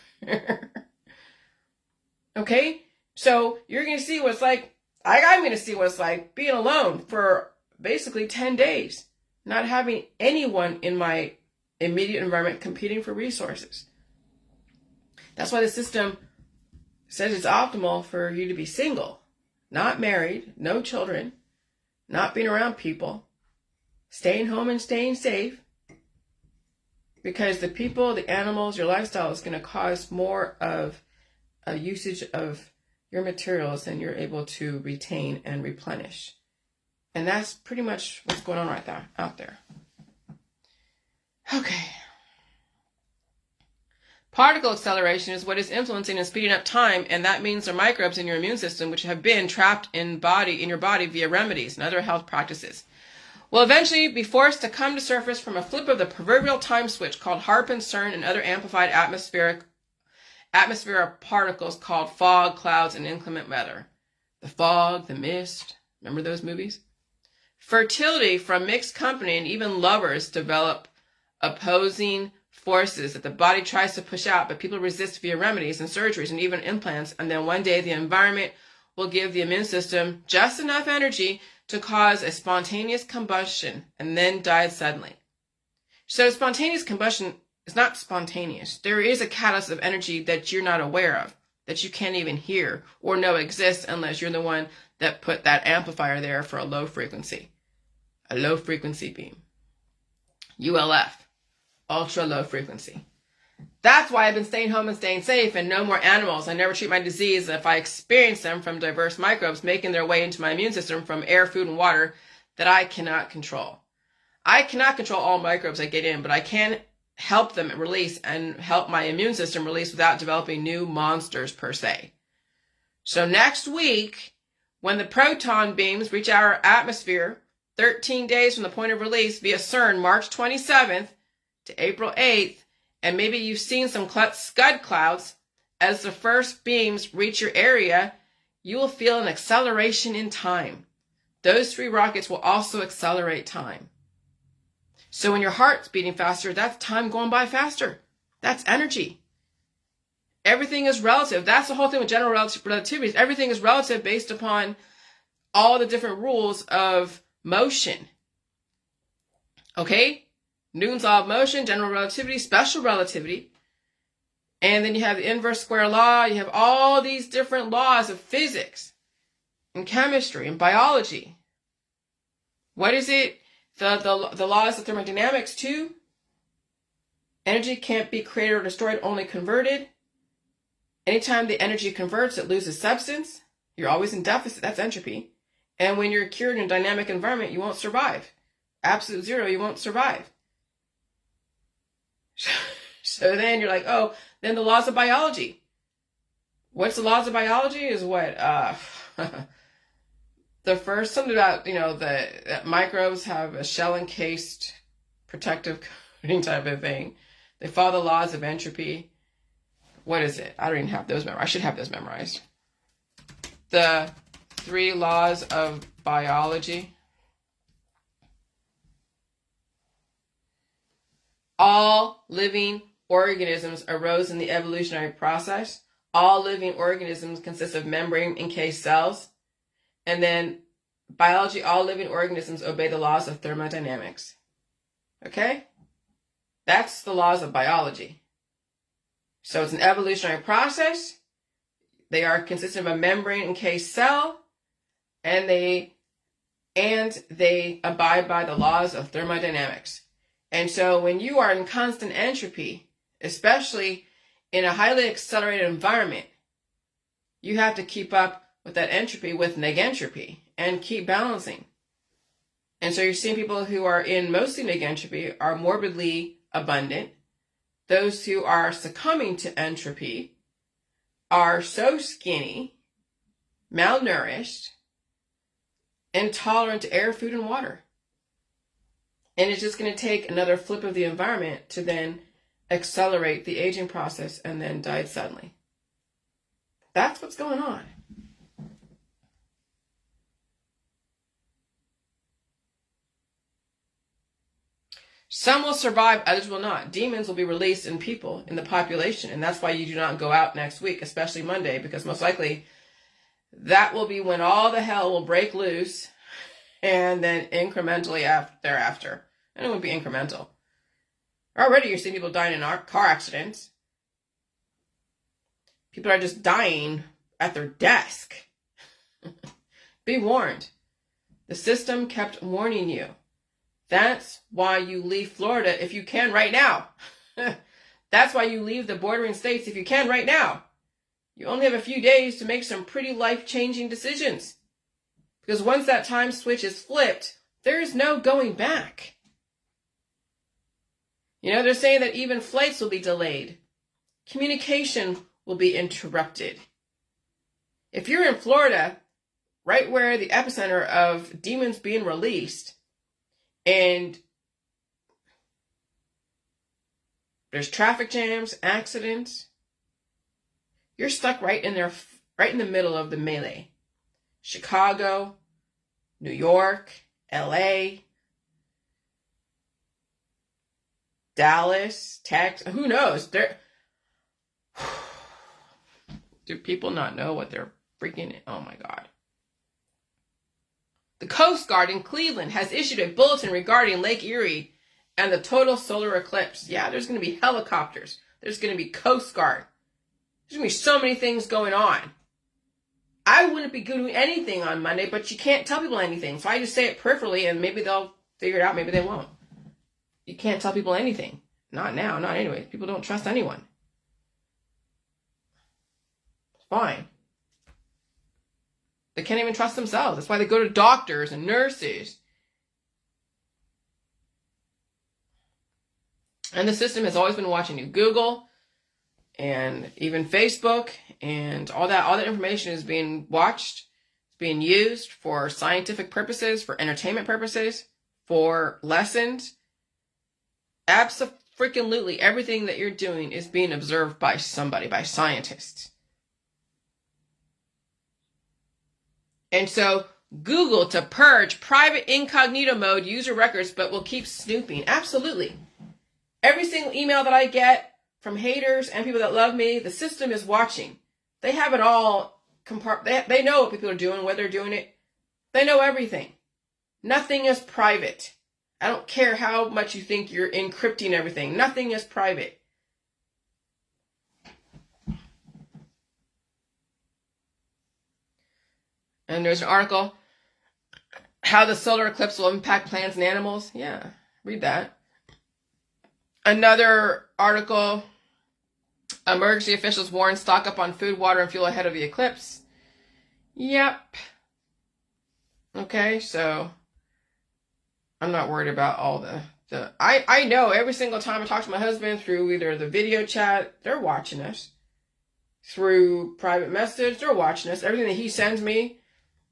Okay? So you're going to see what it's like. I'm going to see what it's like being alone for basically 10 days, not having anyone in my immediate environment competing for resources. That's why the system says it's optimal for you to be single, not married, no children, not being around people, staying home and staying safe. Because the people, the animals, your lifestyle is going to cause more of a usage of your materials than you're able to retain and replenish. And that's pretty much what's going on right there, out there. Okay. Particle acceleration is what is influencing and speeding up time, and that means the microbes in your immune system, which have been trapped in your body via remedies and other health practices, will eventually be forced to come to surface from a flip of the proverbial time switch called HAARP and CERN and other amplified atmospheric particles called fog, clouds, and inclement weather. The fog, the mist. Remember those movies? Fertility from mixed company and even lovers develop opposing forces that the body tries to push out, but people resist via remedies and surgeries and even implants. And then one day the environment will give the immune system just enough energy to cause a spontaneous combustion and then die suddenly. So spontaneous combustion is not spontaneous. There is a catalyst of energy that you're not aware of, that you can't even hear or know exists unless you're the one that put that amplifier there for a low frequency beam. ULF, ultra low frequency. That's why I've been staying home and staying safe and no more animals. I never treat my disease if I experience them from diverse microbes making their way into my immune system from air, food, and water that I cannot control. I cannot control all microbes that get in, but I can help them release and help my immune system release without developing new monsters per se. So next week, when the proton beams reach our atmosphere, 13 days from the point of release via CERN, March 27th to April 8th, and maybe you've seen some scud clouds, as the first beams reach your area, you will feel an acceleration in time. Those 3 rockets will also accelerate time. So when your heart's beating faster, that's time going by faster. That's energy. Everything is relative. That's the whole thing with general relativity. Everything is relative based upon all the different rules of motion. Okay? Newton's law of motion, general relativity, special relativity. And then you have the inverse square law. You have all these different laws of physics and chemistry and biology. What is it? The laws of thermodynamics too. Energy can't be created or destroyed, only converted. Anytime the energy converts, it loses substance. You're always in deficit. That's entropy. And when you're cured in a dynamic environment, you won't survive. Absolute zero, you won't survive. So then you're like, oh, then the laws of biology. What's the laws of biology is what? The first, something about, that microbes have a shell encased protective coating type of thing. They follow the laws of entropy. What is it? I don't even have those memorized. I should have those memorized. The 3 laws of biology. All living organisms arose in the evolutionary process. All living organisms consist of membrane-encased cells. And then biology, all living organisms obey the laws of thermodynamics. Okay? That's the laws of biology. So it's an evolutionary process. They are consistent of a membrane-encased cell, and they abide by the laws of thermodynamics. And so when you are in constant entropy, especially in a highly accelerated environment, you have to keep up with that entropy with negentropy and keep balancing. And so you're seeing people who are in mostly negentropy are morbidly abundant. Those who are succumbing to entropy are so skinny, malnourished, intolerant to air, food, and water. And it's just going to take another flip of the environment to then accelerate the aging process and then die suddenly. That's what's going on. Some will survive, others will not. Demons will be released in people, in the population, and that's why you do not go out next week, especially Monday, because most likely that will be when all the hell will break loose, and then incrementally thereafter. And it won't be incremental. Already you're seeing people dying in car accidents. People are just dying at their desk. Be warned. The system kept warning you. That's why you leave Florida if you can right now. That's why you leave the bordering states if you can right now. You only have a few days to make some pretty life-changing decisions. Because once that time switch is flipped, there is no going back. You know, they're saying that even flights will be delayed. Communication will be interrupted. If you're in Florida, right where the epicenter of demons being released, and there's traffic jams, accidents, you're stuck right in there, right in the middle of the melee. Chicago, New York, LA, Dallas, Texas, who knows? Do people not know what they're freaking, oh my God. The Coast Guard in Cleveland has issued a bulletin regarding Lake Erie and the total solar eclipse. Yeah, there's going to be helicopters. There's going to be Coast Guard. There's going to be so many things going on. I wouldn't be doing anything on Monday, but you can't tell people anything. So I just say it peripherally, and maybe they'll figure it out. Maybe they won't. You can't tell people anything. Not now. Not anyway. People don't trust anyone. It's fine. They can't even trust themselves. That's why they go to doctors and nurses. And the system has always been watching you. Google and even Facebook and all that information is being watched. It's being used for scientific purposes, for entertainment purposes, for lessons. Absolutely everything that you're doing is being observed by somebody, by scientists. And so Google to purge private incognito mode user records, but will keep snooping. Absolutely. Every single email that I get from haters and people that love me, the system is watching. They have it all they know what people are doing, whether they're doing it. They know everything. Nothing is private. I don't care how much you think you're encrypting everything. Nothing is private. And there's an article, how the solar eclipse will impact plants and animals. Yeah, read that. Another article, emergency officials warn stock up on food, water, and fuel ahead of the eclipse. Yep. Okay, so I'm not worried about all the I know every single time I talk to my husband through either the video chat, they're watching us. Through private message, they're watching us. Everything that he sends me,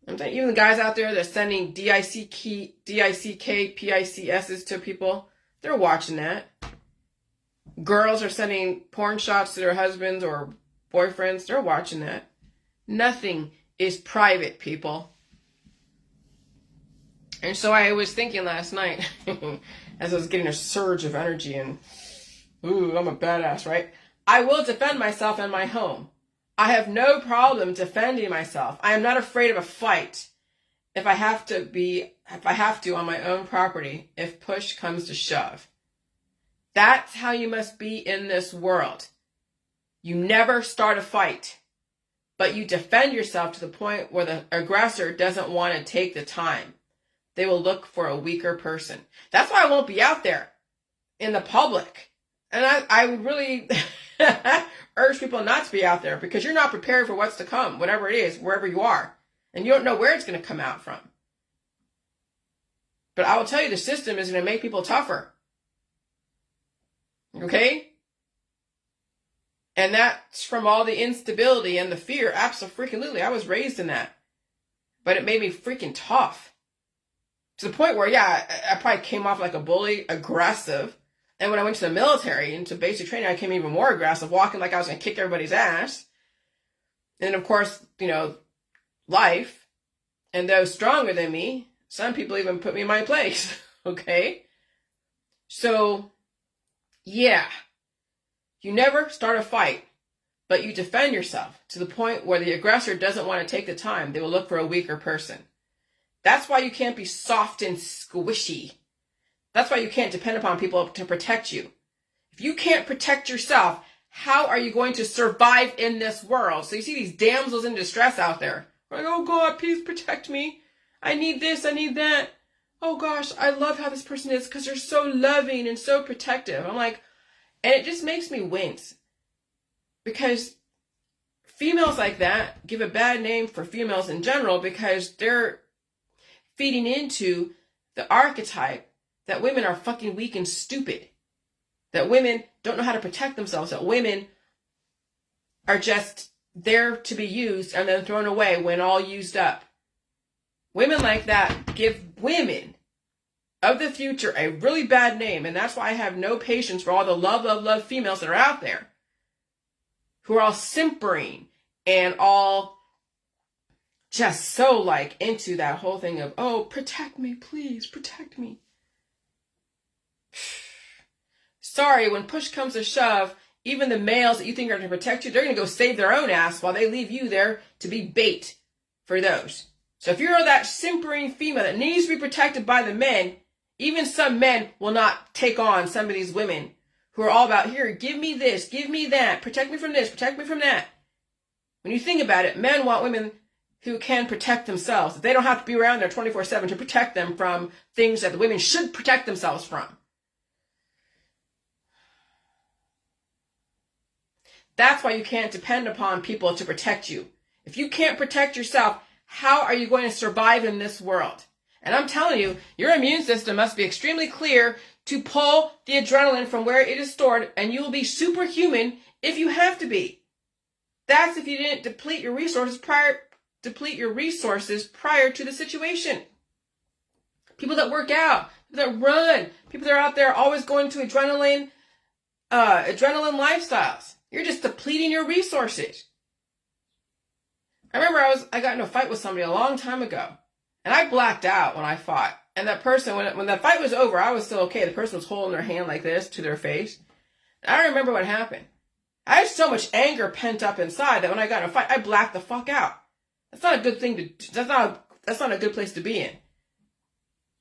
I'm saying, even the guys out there that are sending DICK, PICSs to people, They're watching that. Girls are sending porn shots to their husbands or boyfriends. They're watching that. Nothing is private, people. And so I was thinking last night, as I was getting a surge of energy and, ooh, I'm a badass, right? I will defend myself in my home. I have no problem defending myself. I am not afraid of a fight if I have to on my own property, if push comes to shove. That's how you must be in this world. You never start a fight, but you defend yourself to the point where the aggressor doesn't want to take the time. They will look for a weaker person. That's why I won't be out there in the public. And I would really urge people not to be out there, because you're not prepared for what's to come, whatever it is, wherever you are. And you don't know where it's going to come out from. But I will tell you, the system is going to make people tougher. Okay? And that's from all the instability and the fear. Absolutely. I was raised in that. But it made me freaking tough. To the point where, yeah, I probably came off like a bully, aggressive. And when I went to the military, into basic training, I came even more aggressive, walking like I was going to kick everybody's ass. And of course, life, and those stronger than me, some people even put me in my place. Okay? So, yeah. You never start a fight, but you defend yourself to the point where the aggressor doesn't want to take the time. They will look for a weaker person. That's why you can't be soft and squishy. That's why you can't depend upon people to protect you. If you can't protect yourself, how are you going to survive in this world? So you see these damsels in distress out there. Like, oh God, please protect me. I need this, I need that. Oh gosh, I love how this person is because they're so loving and so protective. I'm like, and it just makes me wince. Because females like that give a bad name for females in general, because they're feeding into the archetype that women are fucking weak and stupid. That women don't know how to protect themselves. That women are just there to be used and then thrown away when all used up. Women like that give women of the future a really bad name. And that's why I have no patience for all the love females that are out there, who are all simpering and all just so into that whole thing of, oh, protect me, please, protect me. Sorry, when push comes to shove, even the males that you think are going to protect you, they're going to go save their own ass while they leave you there to be bait for those. So if you're that simpering female that needs to be protected by the men, even some men will not take on some of these women who are all about, here, give me this, give me that, protect me from this, protect me from that. When you think about it, men want women who can protect themselves. They don't have to be around there 24/7 to protect them from things that the women should protect themselves from. That's why you can't depend upon people to protect you. If you can't protect yourself, how are you going to survive in this world? And I'm telling you, your immune system must be extremely clear to pull the adrenaline from where it is stored, and you will be superhuman if you have to be. That's if you didn't deplete your resources prior to the situation. People that work out, people that run, people that are out there always going to adrenaline lifestyles. You're just depleting your resources. I remember I got in a fight with somebody a long time ago, and I blacked out when I fought. And that person, when the fight was over, I was still okay. The person was holding their hand like this to their face. And I remember what happened. I had so much anger pent up inside that when I got in a fight, I blacked the fuck out. That's not a good thing to. That's not a good place to be in.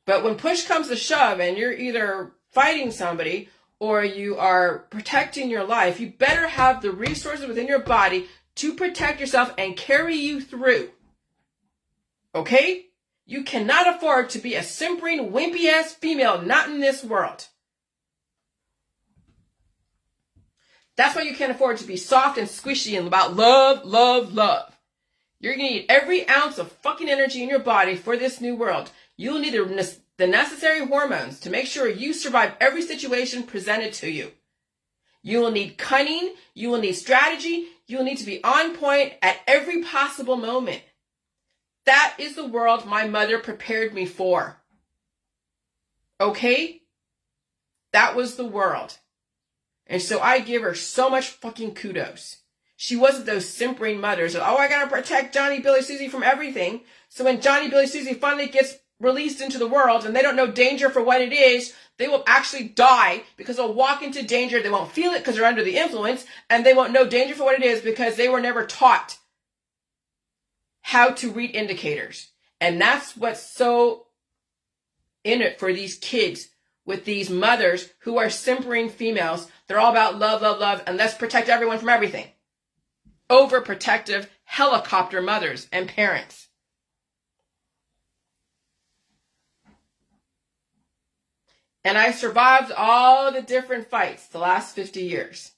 But when push comes to shove, and you're either fighting somebody or you are protecting your life, you better have the resources within your body to protect yourself and carry you through. Okay? You cannot afford to be a simpering, wimpy-ass female, not in this world. That's why you can't afford to be soft and squishy and about love, love, love. You're going to need every ounce of fucking energy in your body for this new world. You'll need the necessary hormones to make sure you survive every situation presented to you. You will need cunning. You will need strategy. You will need to be on point at every possible moment. That is the world my mother prepared me for. Okay? That was the world. And so I give her so much fucking kudos. She wasn't those simpering mothers. Oh, I gotta protect Johnny, Billy, Susie from everything. So when Johnny, Billy, Susie finally gets released into the world and they don't know danger for what it is, they will actually die because they'll walk into danger. They won't feel it because they're under the influence, and they won't know danger for what it is because they were never taught how to read indicators. And that's what's so in it for these kids with these mothers who are simpering females. They're all about love, love, love, and let's protect everyone from everything. Overprotective helicopter mothers and parents. And I survived all the different fights the last 50 years.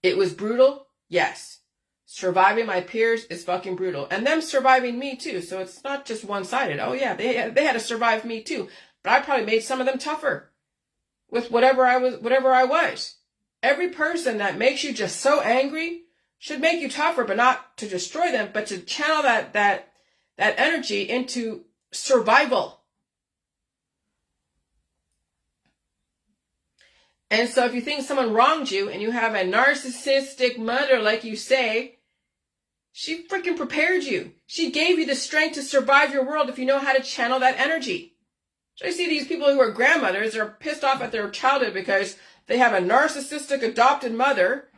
It was brutal, yes. Surviving my peers is fucking brutal. And them surviving me too. So it's not just one-sided. Oh yeah, they had to survive me too. But I probably made some of them tougher with whatever I was. Every person that makes you just so angry should make you tougher, but not to destroy them, but to channel that energy into survival. And so if you think someone wronged you and you have a narcissistic mother, like you say, she freaking prepared you. She gave you the strength to survive your world if you know how to channel that energy. So I see these people who are grandmothers, they're pissed off at their childhood because they have a narcissistic adopted mother.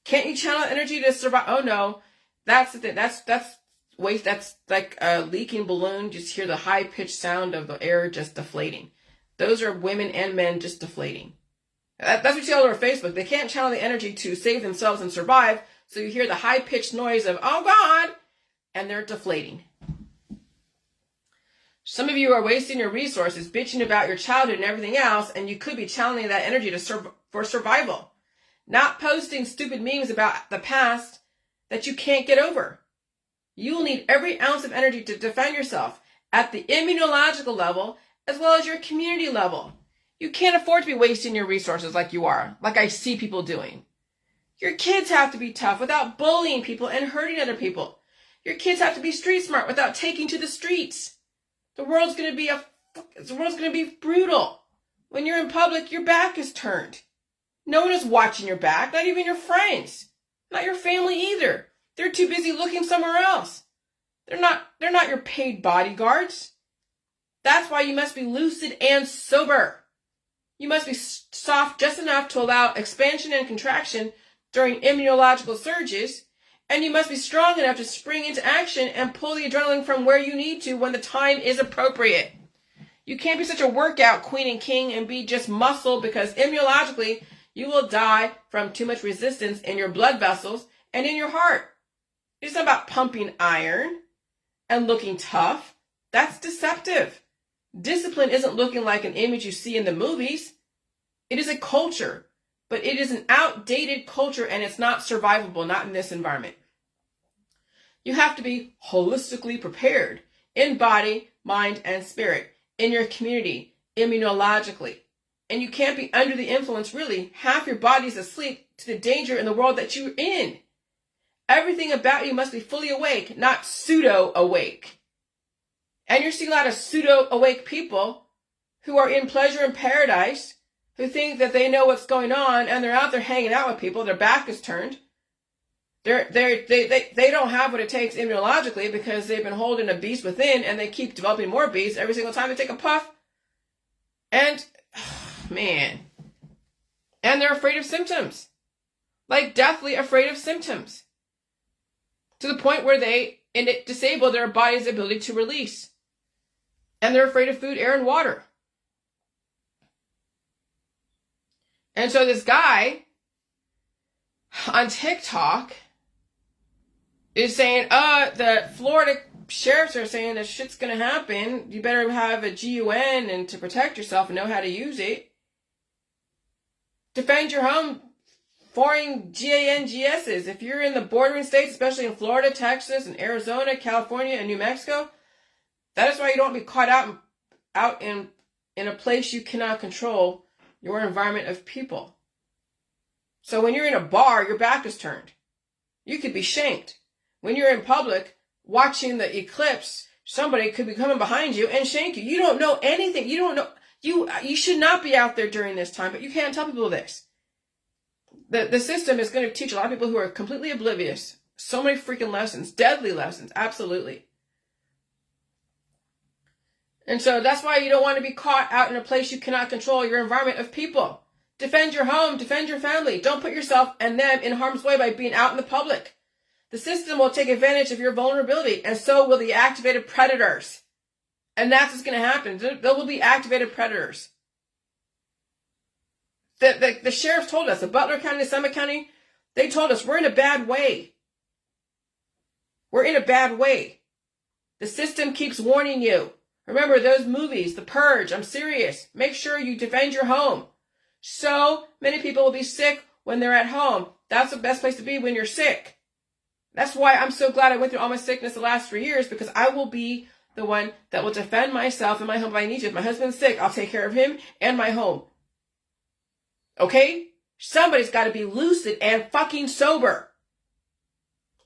Can't you channel energy to survive? Oh no, that's the thing. That's waste. That's like a leaking balloon. Just hear the high pitched sound of the air just deflating. Those are women and men just deflating. That's what you see all over Facebook. They can't channel the energy to save themselves and survive. So you hear the high pitched noise of, oh God, and they're deflating. Some of you are wasting your resources, bitching about your childhood and everything else, and you could be channeling that energy for survival. Not posting stupid memes about the past that you can't get over. You will need every ounce of energy to defend yourself at the immunological level as well as your community level. You can't afford to be wasting your resources like you are, like I see people doing. Your kids have to be tough without bullying people and hurting other people. Your kids have to be street smart without taking to the streets. The world's going to be brutal. When you're in public, your back is turned. No one is watching your back, not even your friends, not your family either. They're too busy looking somewhere else. They're not your paid bodyguards. That's why you must be lucid and sober. You must be soft just enough to allow expansion and contraction during immunological surges, and you must be strong enough to spring into action and pull the adrenaline from where you need to when the time is appropriate. You can't be such a workout queen and king and be just muscle, because immunologically you will die from too much resistance in your blood vessels and in your heart. It's not about pumping iron and looking tough. That's deceptive. Discipline isn't looking like an image you see in the movies. It is a culture, but it is an outdated culture, and it's not survivable, not in this environment. You have to be holistically prepared in body, mind, and spirit, in your community, immunologically. And you can't be under the influence, really. Half your body's asleep to the danger in the world that you're in. Everything about you must be fully awake, not pseudo-awake. And you're seeing a lot of pseudo-awake people who are in pleasure and paradise, who think that they know what's going on, and they're out there hanging out with people. Their back is turned. They don't have what it takes immunologically because they've been holding a beast within, and they keep developing more beasts every single time they take a puff. And, man. And they're afraid of symptoms. Like deathly afraid of symptoms. To the point where they disable their body's ability to release. And they're afraid of food, air, and water. And so this guy on TikTok is saying, the Florida sheriffs are saying that shit's going to happen. You better have a GUN and to protect yourself and know how to use it. Defend your home. Foreign GANGSs. If you're in the bordering states, especially in Florida, Texas, and Arizona, California, and New Mexico, that is why you don't be caught out in a place you cannot control your environment of people. So when you're in a bar, your back is turned. You could be shanked. When you're in public watching the eclipse, somebody could be coming behind you and shank you. You don't know anything. You You should not be out there during this time, but you can't tell people this. The system is going to teach a lot of people who are completely oblivious so many freaking lessons, deadly lessons, absolutely. And so that's why you don't want to be caught out in a place you cannot control your environment of people. Defend your home, defend your family. Don't put yourself and them in harm's way by being out in the public. The system will take advantage of your vulnerability, and so will the activated predators. And that's what's going to happen. There will be activated predators. The sheriff told us, the Butler County, the Summit County, they told us we're in a bad way. We're in a bad way. The system keeps warning you. Remember those movies, The Purge, I'm serious. Make sure you defend your home. So many people will be sick when they're at home. That's the best place to be when you're sick. That's why I'm so glad I went through all my sickness the last 3 years, because I will be the one that will defend myself and my home if I need to. If my husband's sick, I'll take care of him and my home. Okay? Somebody's got to be lucid and fucking sober.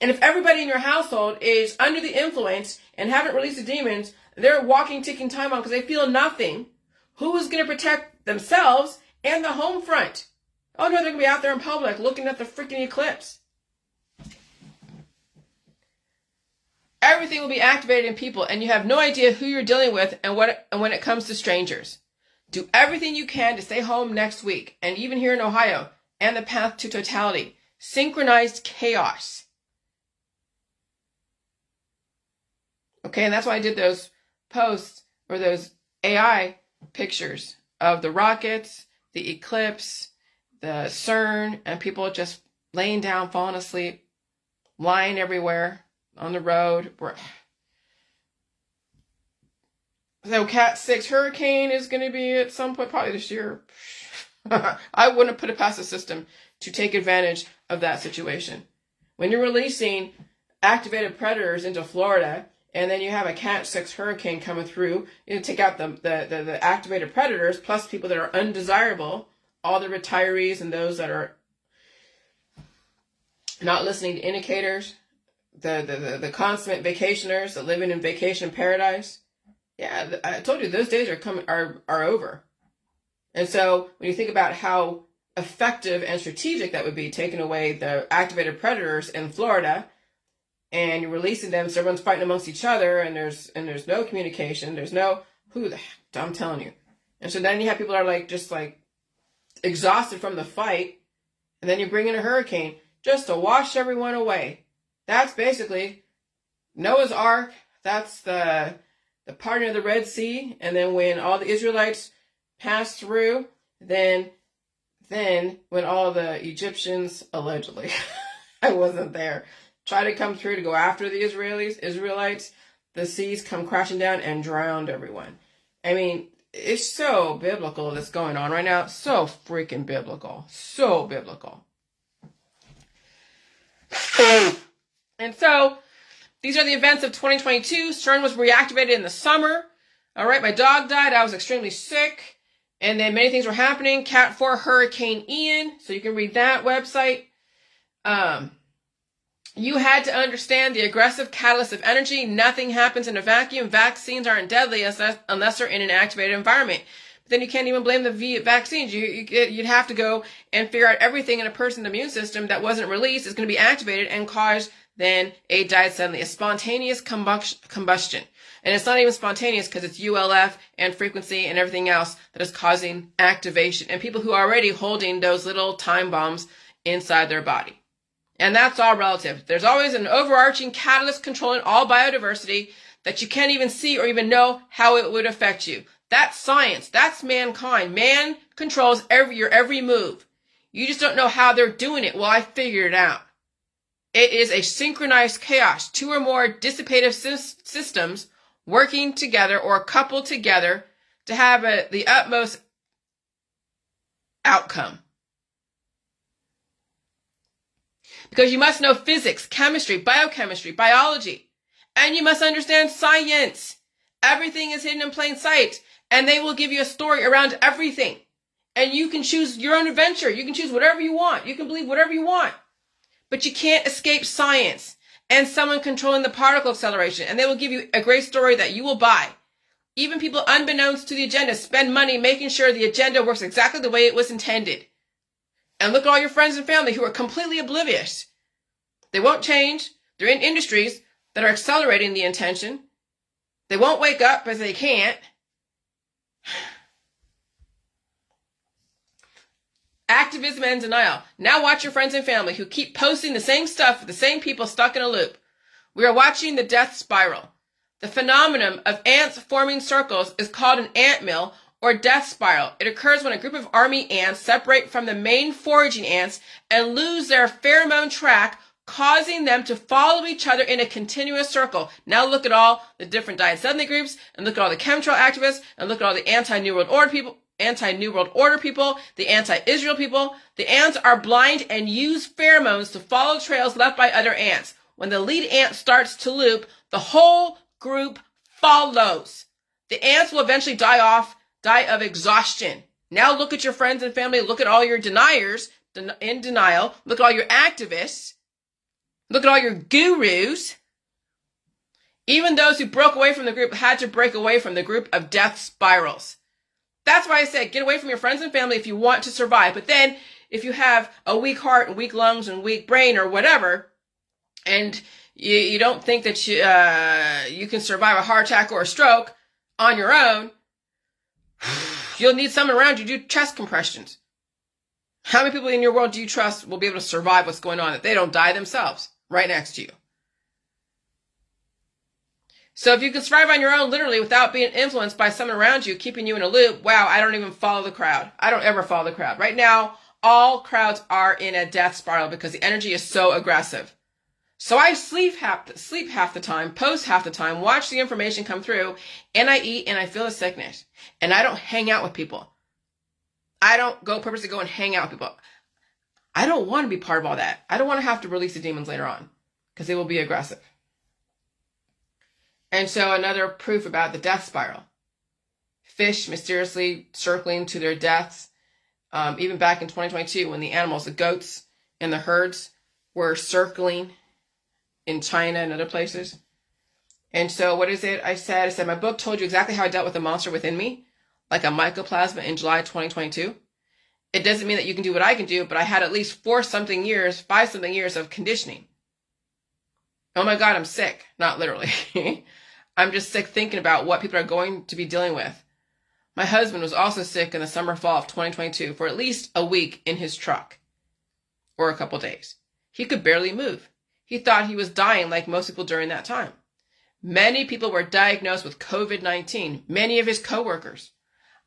And if everybody in your household is under the influence and haven't released the demons, they're walking, ticking time on because they feel nothing, who is going to protect themselves and the home front? Oh no, they're going to be out there in public looking at the freaking eclipse. Everything will be activated in people, and you have no idea who you're dealing with and when it comes to strangers. Do everything you can to stay home next week, and even here in Ohio, and the path to totality. Synchronized chaos. Okay, and that's why I did those posts, or those AI pictures of the rockets, the eclipse, the CERN, and people just laying down, falling asleep, lying everywhere on the road. So Cat 6 hurricane is going to be at some point, probably this year. I wouldn't have put it past the system to take advantage of that situation. When you're releasing activated predators into Florida, and then you have a Cat 6 hurricane coming through, you take out the activated predators, plus people that are undesirable, all the retirees and those that are not listening to indicators, the consummate vacationers that living in vacation paradise. Yeah, I told you those days are over. And so when you think about how effective and strategic that would be, taking away the activated predators in Florida, and you're releasing them, so everyone's fighting amongst each other, and there's no communication, there's no I'm telling you. And so then you have people that are just exhausted from the fight, and then you bring in a hurricane just to wash everyone away. That's basically Noah's Ark. That's the parting of the Red Sea. And then when all the Israelites passed through, then when all the Egyptians, allegedly, I wasn't there, try to come through to go after the Israelites, the seas come crashing down and drowned everyone. I mean, it's so biblical that's going on right now. So freaking biblical. So biblical. And so, these are the events of 2022. CERN was reactivated in the summer. All right, my dog died. I was extremely sick. And then many things were happening. Cat 4 Hurricane Ian. So you can read that website. You had to understand the aggressive catalyst of energy. Nothing happens in a vacuum. Vaccines aren't deadly unless they're in an activated environment. But then you can't even blame the vaccines. You'd have to go and figure out everything in a person's immune system that wasn't released is going to be activated and cause then a died suddenly, a spontaneous combustion. And it's not even spontaneous because it's ULF and frequency and everything else that is causing activation. And people who are already holding those little time bombs inside their body. And that's all relative. There's always an overarching catalyst controlling all biodiversity that you can't even see or even know how it would affect you. That's science. That's mankind. Man controls your every move. You just don't know how they're doing it. Well, I figured it out. It is a synchronized chaos. Two or more dissipative systems working together or coupled together to have the utmost outcome. Because you must know physics, chemistry, biochemistry, biology. And you must understand science. Everything is hidden in plain sight. And they will give you a story around everything. And you can choose your own adventure. You can choose whatever you want. You can believe whatever you want. But you can't escape science and someone controlling the particle acceleration. And they will give you a great story that you will buy. Even people unbeknownst to the agenda spend money making sure the agenda works exactly the way it was intended. And look at all your friends and family who are completely oblivious. They won't change. They're in industries that are accelerating the intention. They won't wake up because they can't. Activism and denial. Now watch your friends and family who keep posting the same stuff with the same people stuck in a loop. We are watching the death spiral. The phenomenon of ants forming circles is called an ant mill or death spiral. It occurs when a group of army ants separate from the main foraging ants and lose their pheromone track, causing them to follow each other in a continuous circle. Now look at all the different diet suddenly groups, and look at all the chemtrail activists, and look at all the anti-New World Order people, the anti-Israel people. The ants are blind and use pheromones to follow trails left by other ants. When the lead ant starts to loop, the whole group follows. The ants will eventually die of exhaustion. Now look at your friends and family. Look at all your deniers in denial. Look at all your activists. Look at all your gurus. Even those who broke away from the group had to break away from the group of death spirals. That's why I said get away from your friends and family if you want to survive. But then if you have a weak heart and weak lungs and weak brain or whatever, and you don't think that you can survive a heart attack or a stroke on your own, you'll need someone around you to do chest compressions. How many people in your world do you trust will be able to survive what's going on, that they don't die themselves right next to you? So if you can survive on your own, literally, without being influenced by someone around you, keeping you in a loop, wow, I don't even follow the crowd. I don't ever follow the crowd. Right now, all crowds are in a death spiral because the energy is so aggressive. So I sleep half the time, post half the time, watch the information come through, and I eat and I feel the sickness. And I don't hang out with people. I don't purposely go and hang out with people. I don't want to be part of all that. I don't want to have to release the demons later on because they will be aggressive. And so another proof about the death spiral. Fish mysteriously circling to their deaths. Even back in 2022 when the animals, the goats and the herds were circling in China and other places. And so what is it I said? My book told you exactly how I dealt with the monster within me, like a mycoplasma in July 2022. It doesn't mean that you can do what I can do, but I had at least 5 something years of conditioning. Oh my God, I'm sick. Not literally. I'm just sick thinking about what people are going to be dealing with. My husband was also sick in the summer, fall of 2022 for at least a week in his truck, or a couple days. He could barely move. He thought he was dying like most people during that time. Many people were diagnosed with COVID-19, many of his coworkers.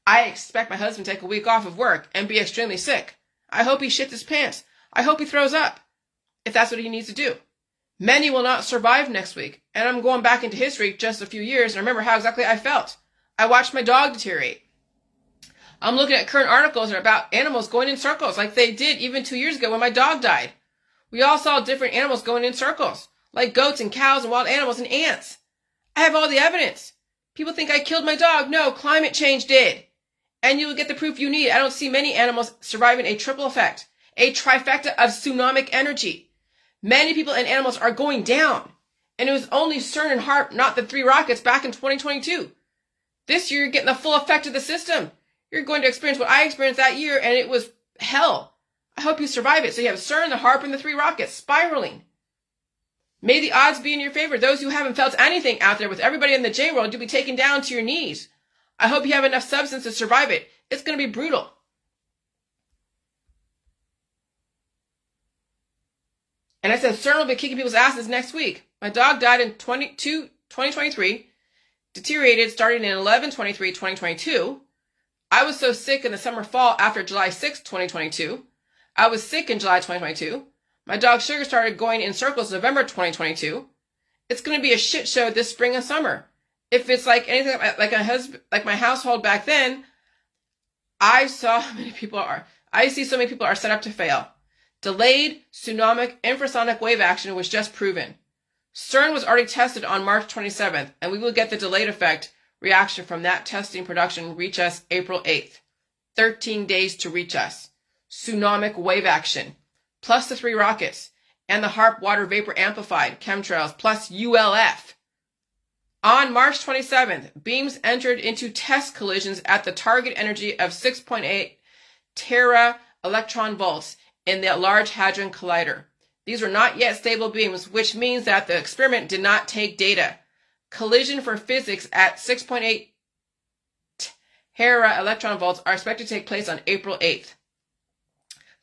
I expect my husband to take a week off of work and be extremely sick. I hope he shits his pants. I hope he throws up, if that's what he needs to do. Many will not survive next week, and I'm going back into history just a few years and remember how exactly I felt. I watched my dog deteriorate. I'm looking at current articles about animals going in circles like they did even 2 years ago when my dog died. We all saw different animals going in circles, like goats and cows and wild animals and ants. I have all the evidence. People think I killed my dog. No, climate change did. And you will get the proof you need. I don't see many animals surviving a triple effect, a trifecta of tsunamic energy. Many people and animals are going down. And it was only CERN and HARP, not the 3 rockets back in 2022. This year, you're getting the full effect of the system. You're going to experience what I experienced that year, and it was hell. I hope you survive it. So you have CERN, the HARP, and the 3 rockets spiraling. May the odds be in your favor. Those who haven't felt anything out there with everybody in the J world, you'll be taken down to your knees. I hope you have enough substance to survive it. It's going to be brutal. And I said CERN will be kicking people's asses next week. My dog died in 2023, deteriorated starting in 11/23/2022. I was so sick in the summer fall after July 6, 2022. I was sick in July 2022. My dog Sugar started going in circles November 2022. It's going to be a shit show this spring and summer. If it's like anything like my household back then, I see so many people are set up to fail. Delayed tsunamic infrasonic wave action was just proven. CERN was already tested on March 27th, and we will get the delayed effect reaction from that testing production reach us April 8th. 13 days to reach us. Tsunamic wave action, plus the 3 rockets, and the HARP water vapor amplified chemtrails, plus ULF. On March 27th, beams entered into test collisions at the target energy of 6.8 tera electron volts in the Large Hadron Collider. These were not yet stable beams, which means that the experiment did not take data. Collision for physics at 6.8 tera electron volts are expected to take place on April 8th.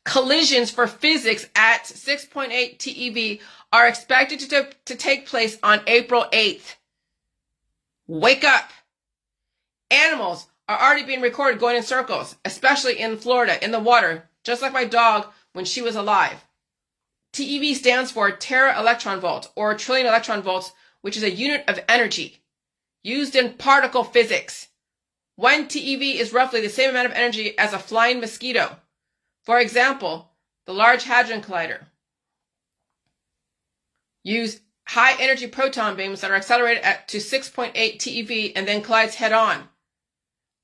Collisions for physics at 6.8 TeV are expected to take place on April 8th. Wake up! Animals are already being recorded going in circles, especially in Florida, in the water, just like my dog when she was alive. TeV stands for tera electron volt, or trillion electron volts, which is a unit of energy used in particle physics. 1 TeV is roughly the same amount of energy as a flying mosquito. For example, the Large Hadron Collider used high-energy proton beams that are accelerated to 6.8 TeV and then collides head-on.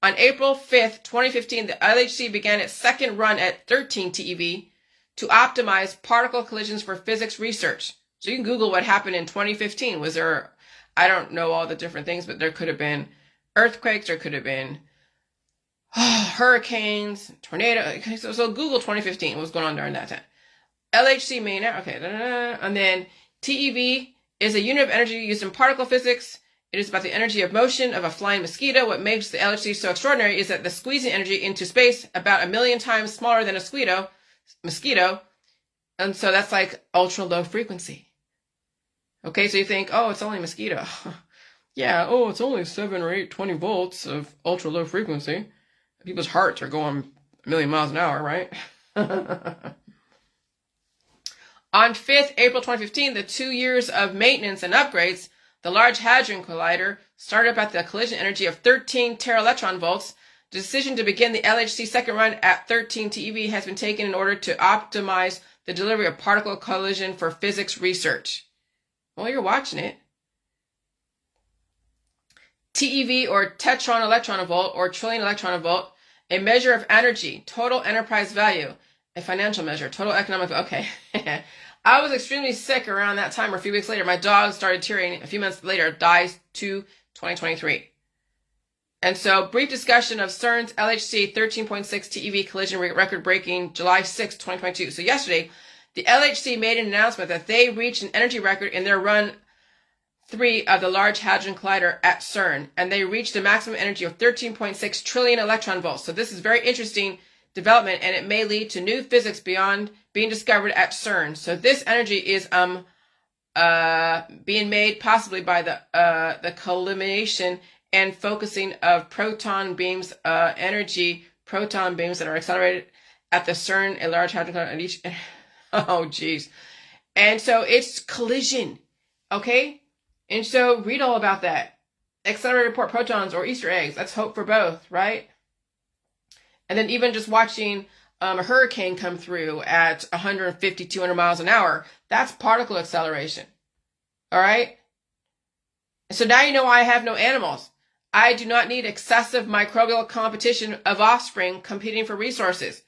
On April 5th, 2015, the LHC began its second run at 13 TeV to optimize particle collisions for physics research. So you can Google what happened in 2015. Was there, I don't know all the different things, but there could have been earthquakes, there could have been hurricanes, tornado. Okay, so Google 2015, what was going on during that time. LHC main, okay, and then TeV is a unit of energy used in particle physics. It is about the energy of motion of a flying mosquito. What makes the LHC so extraordinary is that the squeezing energy into space about 1 million times smaller than a mosquito. And so that's like ultra low frequency. Okay, so you think, oh, it's only a mosquito. Yeah, oh, it's only 7 or 8, 20 volts of ultra low frequency. People's hearts are going 1 million miles an hour, right? On 5th April 2015, the 2 years of maintenance and upgrades, the Large Hadron Collider started up at the collision energy of 13 tera electron volts. The decision to begin the LHC second run at 13 TeV has been taken in order to optimize the delivery of particle collision for physics research. Well, you're watching it. TeV, or tetron electron volt, or trillion electron volt, a measure of energy, total enterprise value, a financial measure, total economic, okay. I was extremely sick around that time, or a few weeks later. My dog started tearing. A few months later, dies to 2023. And so, brief discussion of CERN's LHC 13.6 TeV collision record breaking July 6, 2022. So yesterday, the LHC made an announcement that they reached an energy record in their run 3 of the Large Hadron Collider at CERN, and they reached a maximum energy of 13.6 trillion electron volts. So this is very interesting development, and it may lead to new physics beyond being discovered at CERN. So this energy is being made possibly by the collimation and focusing of proton beams, proton beams that are accelerated at the CERN, a Large Hadron Collider, and each, oh geez. And so it's collision, okay? And so read all about that. Accelerated report protons or Easter eggs. Let's hope for both, right? And then even just watching a hurricane come through at 150, 200 miles an hour, that's particle acceleration. All right? So now you know why I have no animals. I do not need excessive microbial competition of offspring competing for resources.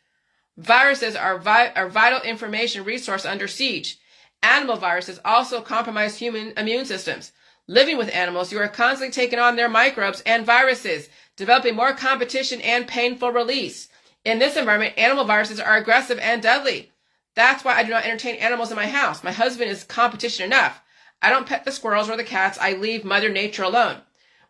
Viruses are vital information resource under siege. Animal viruses also compromise human immune systems. Living with animals, you are constantly taking on their microbes and viruses, developing more competition and painful release. In this environment, animal viruses are aggressive and deadly. That's why I do not entertain animals in my house. My husband is competition enough. I don't pet the squirrels or the cats. I leave Mother Nature alone.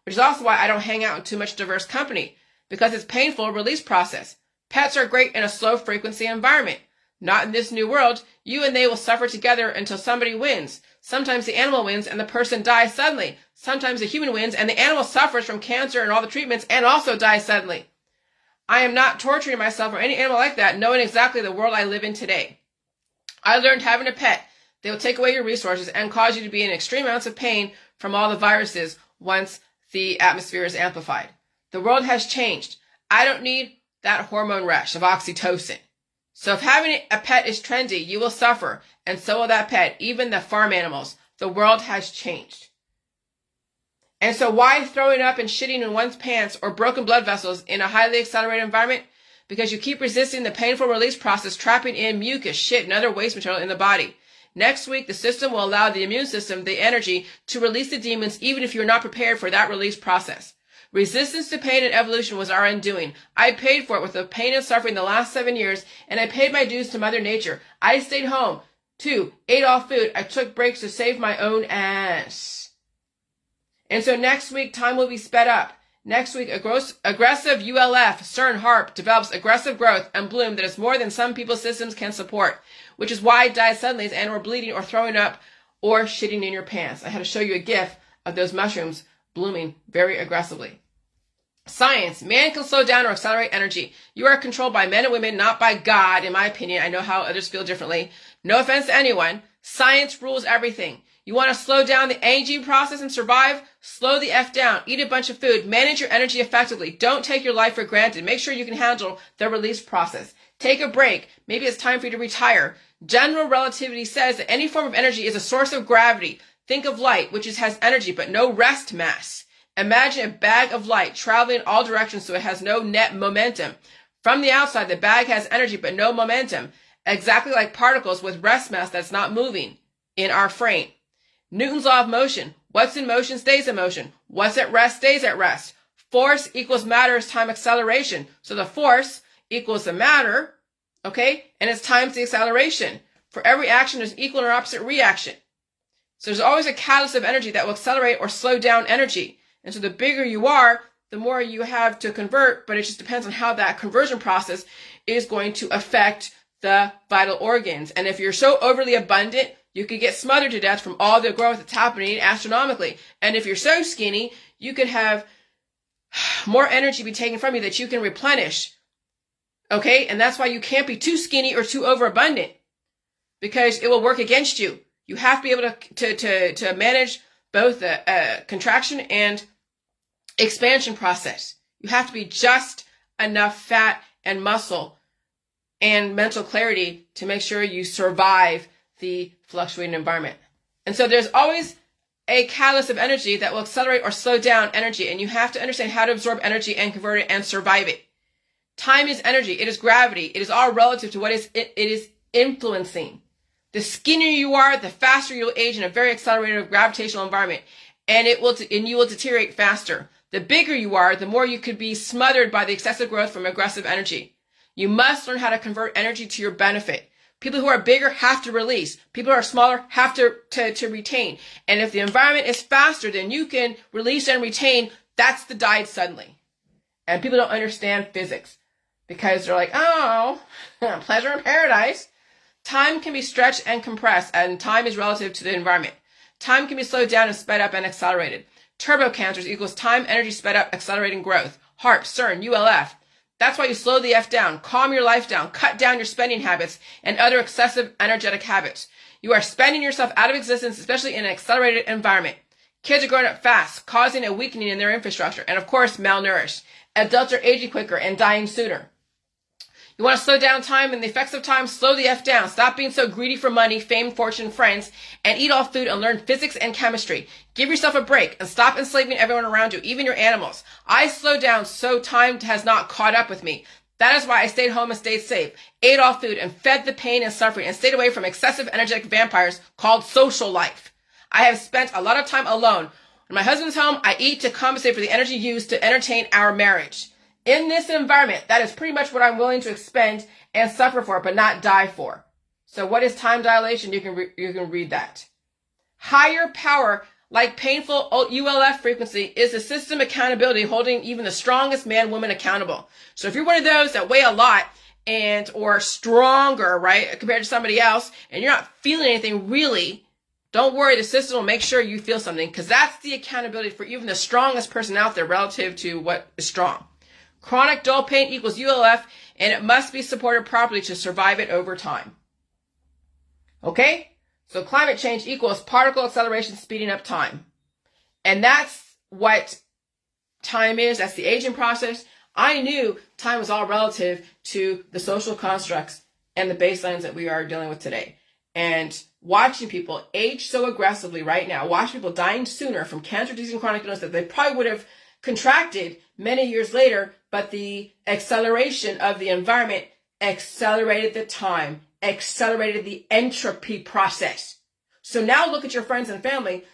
Which is also why I don't hang out in too much diverse company, because it's painful release process. Pets are great in a slow frequency environment. Not in this new world. You and they will suffer together until somebody wins. Sometimes the animal wins and the person dies suddenly. Sometimes the human wins and the animal suffers from cancer and all the treatments and also dies suddenly. I am not torturing myself or any animal like that, knowing exactly the world I live in today. I learned having a pet. They will take away your resources and cause you to be in extreme amounts of pain from all the viruses once the atmosphere is amplified. The world has changed. I don't need that hormone rush of oxytocin. So if having a pet is trendy, you will suffer, and so will that pet, even the farm animals. The world has changed. And so why throwing up and shitting in one's pants or broken blood vessels in a highly accelerated environment? Because you keep resisting the painful release process, trapping in mucus, shit, and other waste material in the body. Next week, the system will allow the immune system the energy to release the demons even if you're not prepared for that release process. Resistance to pain and evolution was our undoing. I paid for it with the pain and suffering the last 7 years, and I paid my dues to Mother Nature. I stayed home. 2, ate all food. I took breaks to save my own ass. And so next week, time will be sped up. Next week, aggressive ULF, CERN HARP, develops aggressive growth and bloom that is more than some people's systems can support, which is why it dies suddenly and or bleeding or throwing up or shitting in your pants. I had to show you a gif of those mushrooms blooming very aggressively. Science. Man can slow down or accelerate energy. You are controlled by men and women, not by God, in my opinion. I know how others feel differently. No offense to anyone. Science rules everything. You want to slow down the aging process and survive? Slow the F down. Eat a bunch of food. Manage your energy effectively. Don't take your life for granted. Make sure you can handle the release process. Take a break. Maybe it's time for you to retire. General relativity says that any form of energy is a source of gravity. Think of light, which has energy but no rest mass. Imagine a bag of light traveling in all directions so it has no net momentum. From the outside, the bag has energy but no momentum, exactly like particles with rest mass that's not moving in our frame. Newton's law of motion. What's in motion stays in motion. What's at rest stays at rest. Force equals matter is time acceleration. So the force equals the matter, okay? And it's times the acceleration. For every action, there's equal or opposite reaction. So there's always a catalyst of energy that will accelerate or slow down energy. And so the bigger you are, the more you have to convert, but it just depends on how that conversion process is going to affect the vital organs. And if you're so overly abundant, you could get smothered to death from all the growth that's happening astronomically. And if you're so skinny, you could have more energy be taken from you that you can replenish. Okay? And that's why you can't be too skinny or too overabundant, because it will work against you. You have to be able to manage both the contraction and expansion process. You have to be just enough fat and muscle and mental clarity to make sure you survive the fluctuating environment. And so there's always a catalyst of energy that will accelerate or slow down energy, and you have to understand how to absorb energy and convert it and survive it. Time is energy. It is gravity. It is all relative to what it is influencing. The skinnier you are, the faster you'll age in a very accelerated gravitational environment, and you will deteriorate faster. The bigger you are, the more you could be smothered by the excessive growth from aggressive energy. You must learn how to convert energy to your benefit. People who are bigger have to release. People who are smaller have to retain. And if the environment is faster than you can release and retain, that's the died suddenly. And people don't understand physics because they're like, oh, pleasure in paradise. Time can be stretched and compressed, and time is relative to the environment. Time can be slowed down and sped up and accelerated. Turbocancers equals time, energy, sped up, accelerating growth. HARP, CERN, ULF. That's why you slow the F down, calm your life down, cut down your spending habits and other excessive energetic habits. You are spending yourself out of existence, especially in an accelerated environment. Kids are growing up fast, causing a weakening in their infrastructure, and of course, malnourished. Adults are aging quicker and dying sooner. You want to slow down time and the effects of time? Slow the F down. Stop being so greedy for money, fame, fortune, friends, and eat all food and learn physics and chemistry. Give yourself a break and stop enslaving everyone around you, even your animals. I slowed down so time has not caught up with me. That is why I stayed home and stayed safe, ate all food and fed the pain and suffering, and stayed away from excessive energetic vampires called social life. I have spent a lot of time alone. When my husband's home, I eat to compensate for the energy used to entertain our marriage. In this environment, that is pretty much what I'm willing to expend and suffer for, but not die for. So what is time dilation? You can read that. Higher power, like painful ULF frequency, is the system accountability holding even the strongest man, woman accountable. So if you're one of those that weigh a lot and or stronger, right, compared to somebody else, and you're not feeling anything really, don't worry, the system will make sure you feel something, because that's the accountability for even the strongest person out there relative to what is strong. Chronic dull pain equals ULF, and it must be supported properly to survive it over time. Okay? So climate change equals particle acceleration speeding up time. And that's what time is. That's the aging process. I knew time was all relative to the social constructs and the baselines that we are dealing with today. And watching people age so aggressively right now, watching people dying sooner from cancer, disease, and chronic illness that they probably would have contracted many years later, but the acceleration of the environment accelerated the time accelerated the entropy process. So now look at your friends and family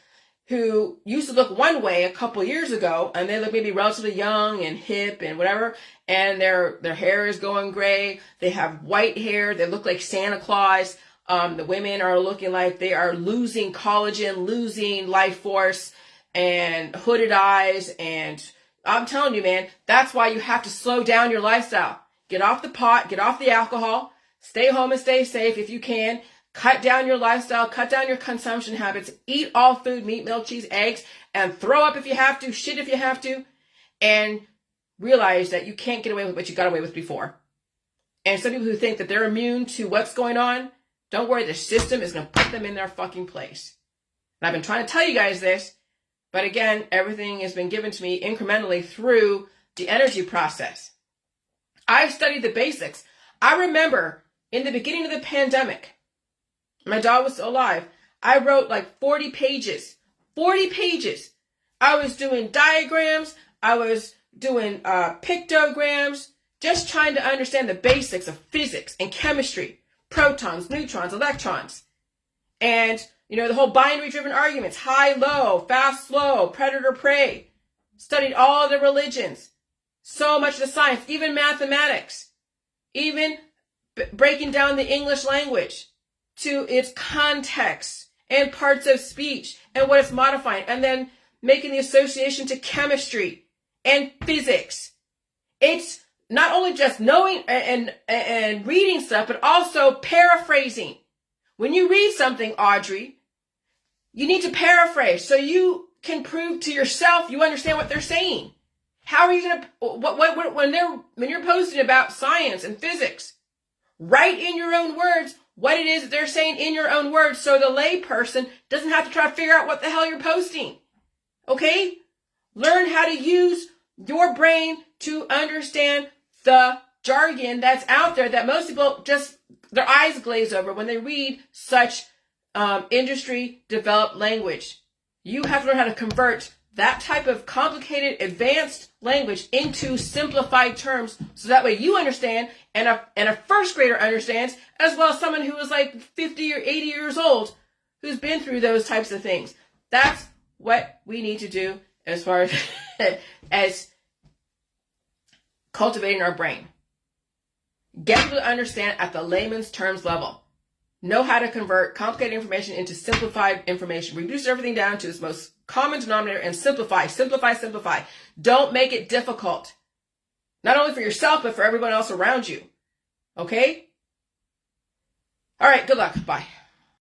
who used to look one way a couple years ago, and they look maybe relatively young and hip and whatever, and their hair is going gray. They have white hair. They look like Santa Claus. The women are looking like they are losing collagen, losing life force, and hooded eyes. And I'm telling you, man, that's why you have to slow down your lifestyle. Get off the pot, get off the alcohol, stay home and stay safe if you can. Cut down your lifestyle, cut down your consumption habits, eat all food, meat, milk, cheese, eggs, and throw up if you have to, shit if you have to, and realize that you can't get away with what you got away with before. And some people who think that they're immune to what's going on, don't worry, the system is going to put them in their fucking place. And I've been trying to tell you guys this, but again, everything has been given to me incrementally through the energy process. I've studied the basics. I remember in the beginning of the pandemic, my dog was still alive, I wrote like 40 pages. 40 pages. I was doing diagrams. I was doing pictograms, just trying to understand the basics of physics and chemistry, protons, neutrons, electrons. And, the whole binary-driven arguments, high, low, fast, slow, predator, prey. Studied all the religions. So much of the science, even mathematics. Even breaking down the English language to its context and parts of speech and what it's modifying, and then making the association to chemistry and physics. It's not only just knowing and reading stuff, but also paraphrasing. When you read something, Audrey, you need to paraphrase so you can prove to yourself you understand what they're saying. How are you going to, when you're posting about science and physics, write in your own words what it is that they're saying in your own words so the lay person doesn't have to try to figure out what the hell you're posting. Okay? Learn how to use your brain to understand the jargon that's out there that most people just, their eyes glaze over when they read such industry developed language. You have to learn how to convert that type of complicated, advanced language into simplified terms so that way you understand and a first grader understands, as well as someone who is like 50 or 80 years old who's been through those types of things. That's what we need to do as far as cultivating our brain. Get people to understand at the layman's terms level. Know how to convert complicated information into simplified information. Reduce everything down to its most common denominator and simplify, simplify, simplify. Don't make it difficult. Not only for yourself, but for everyone else around you. Okay? All right, good luck. Bye.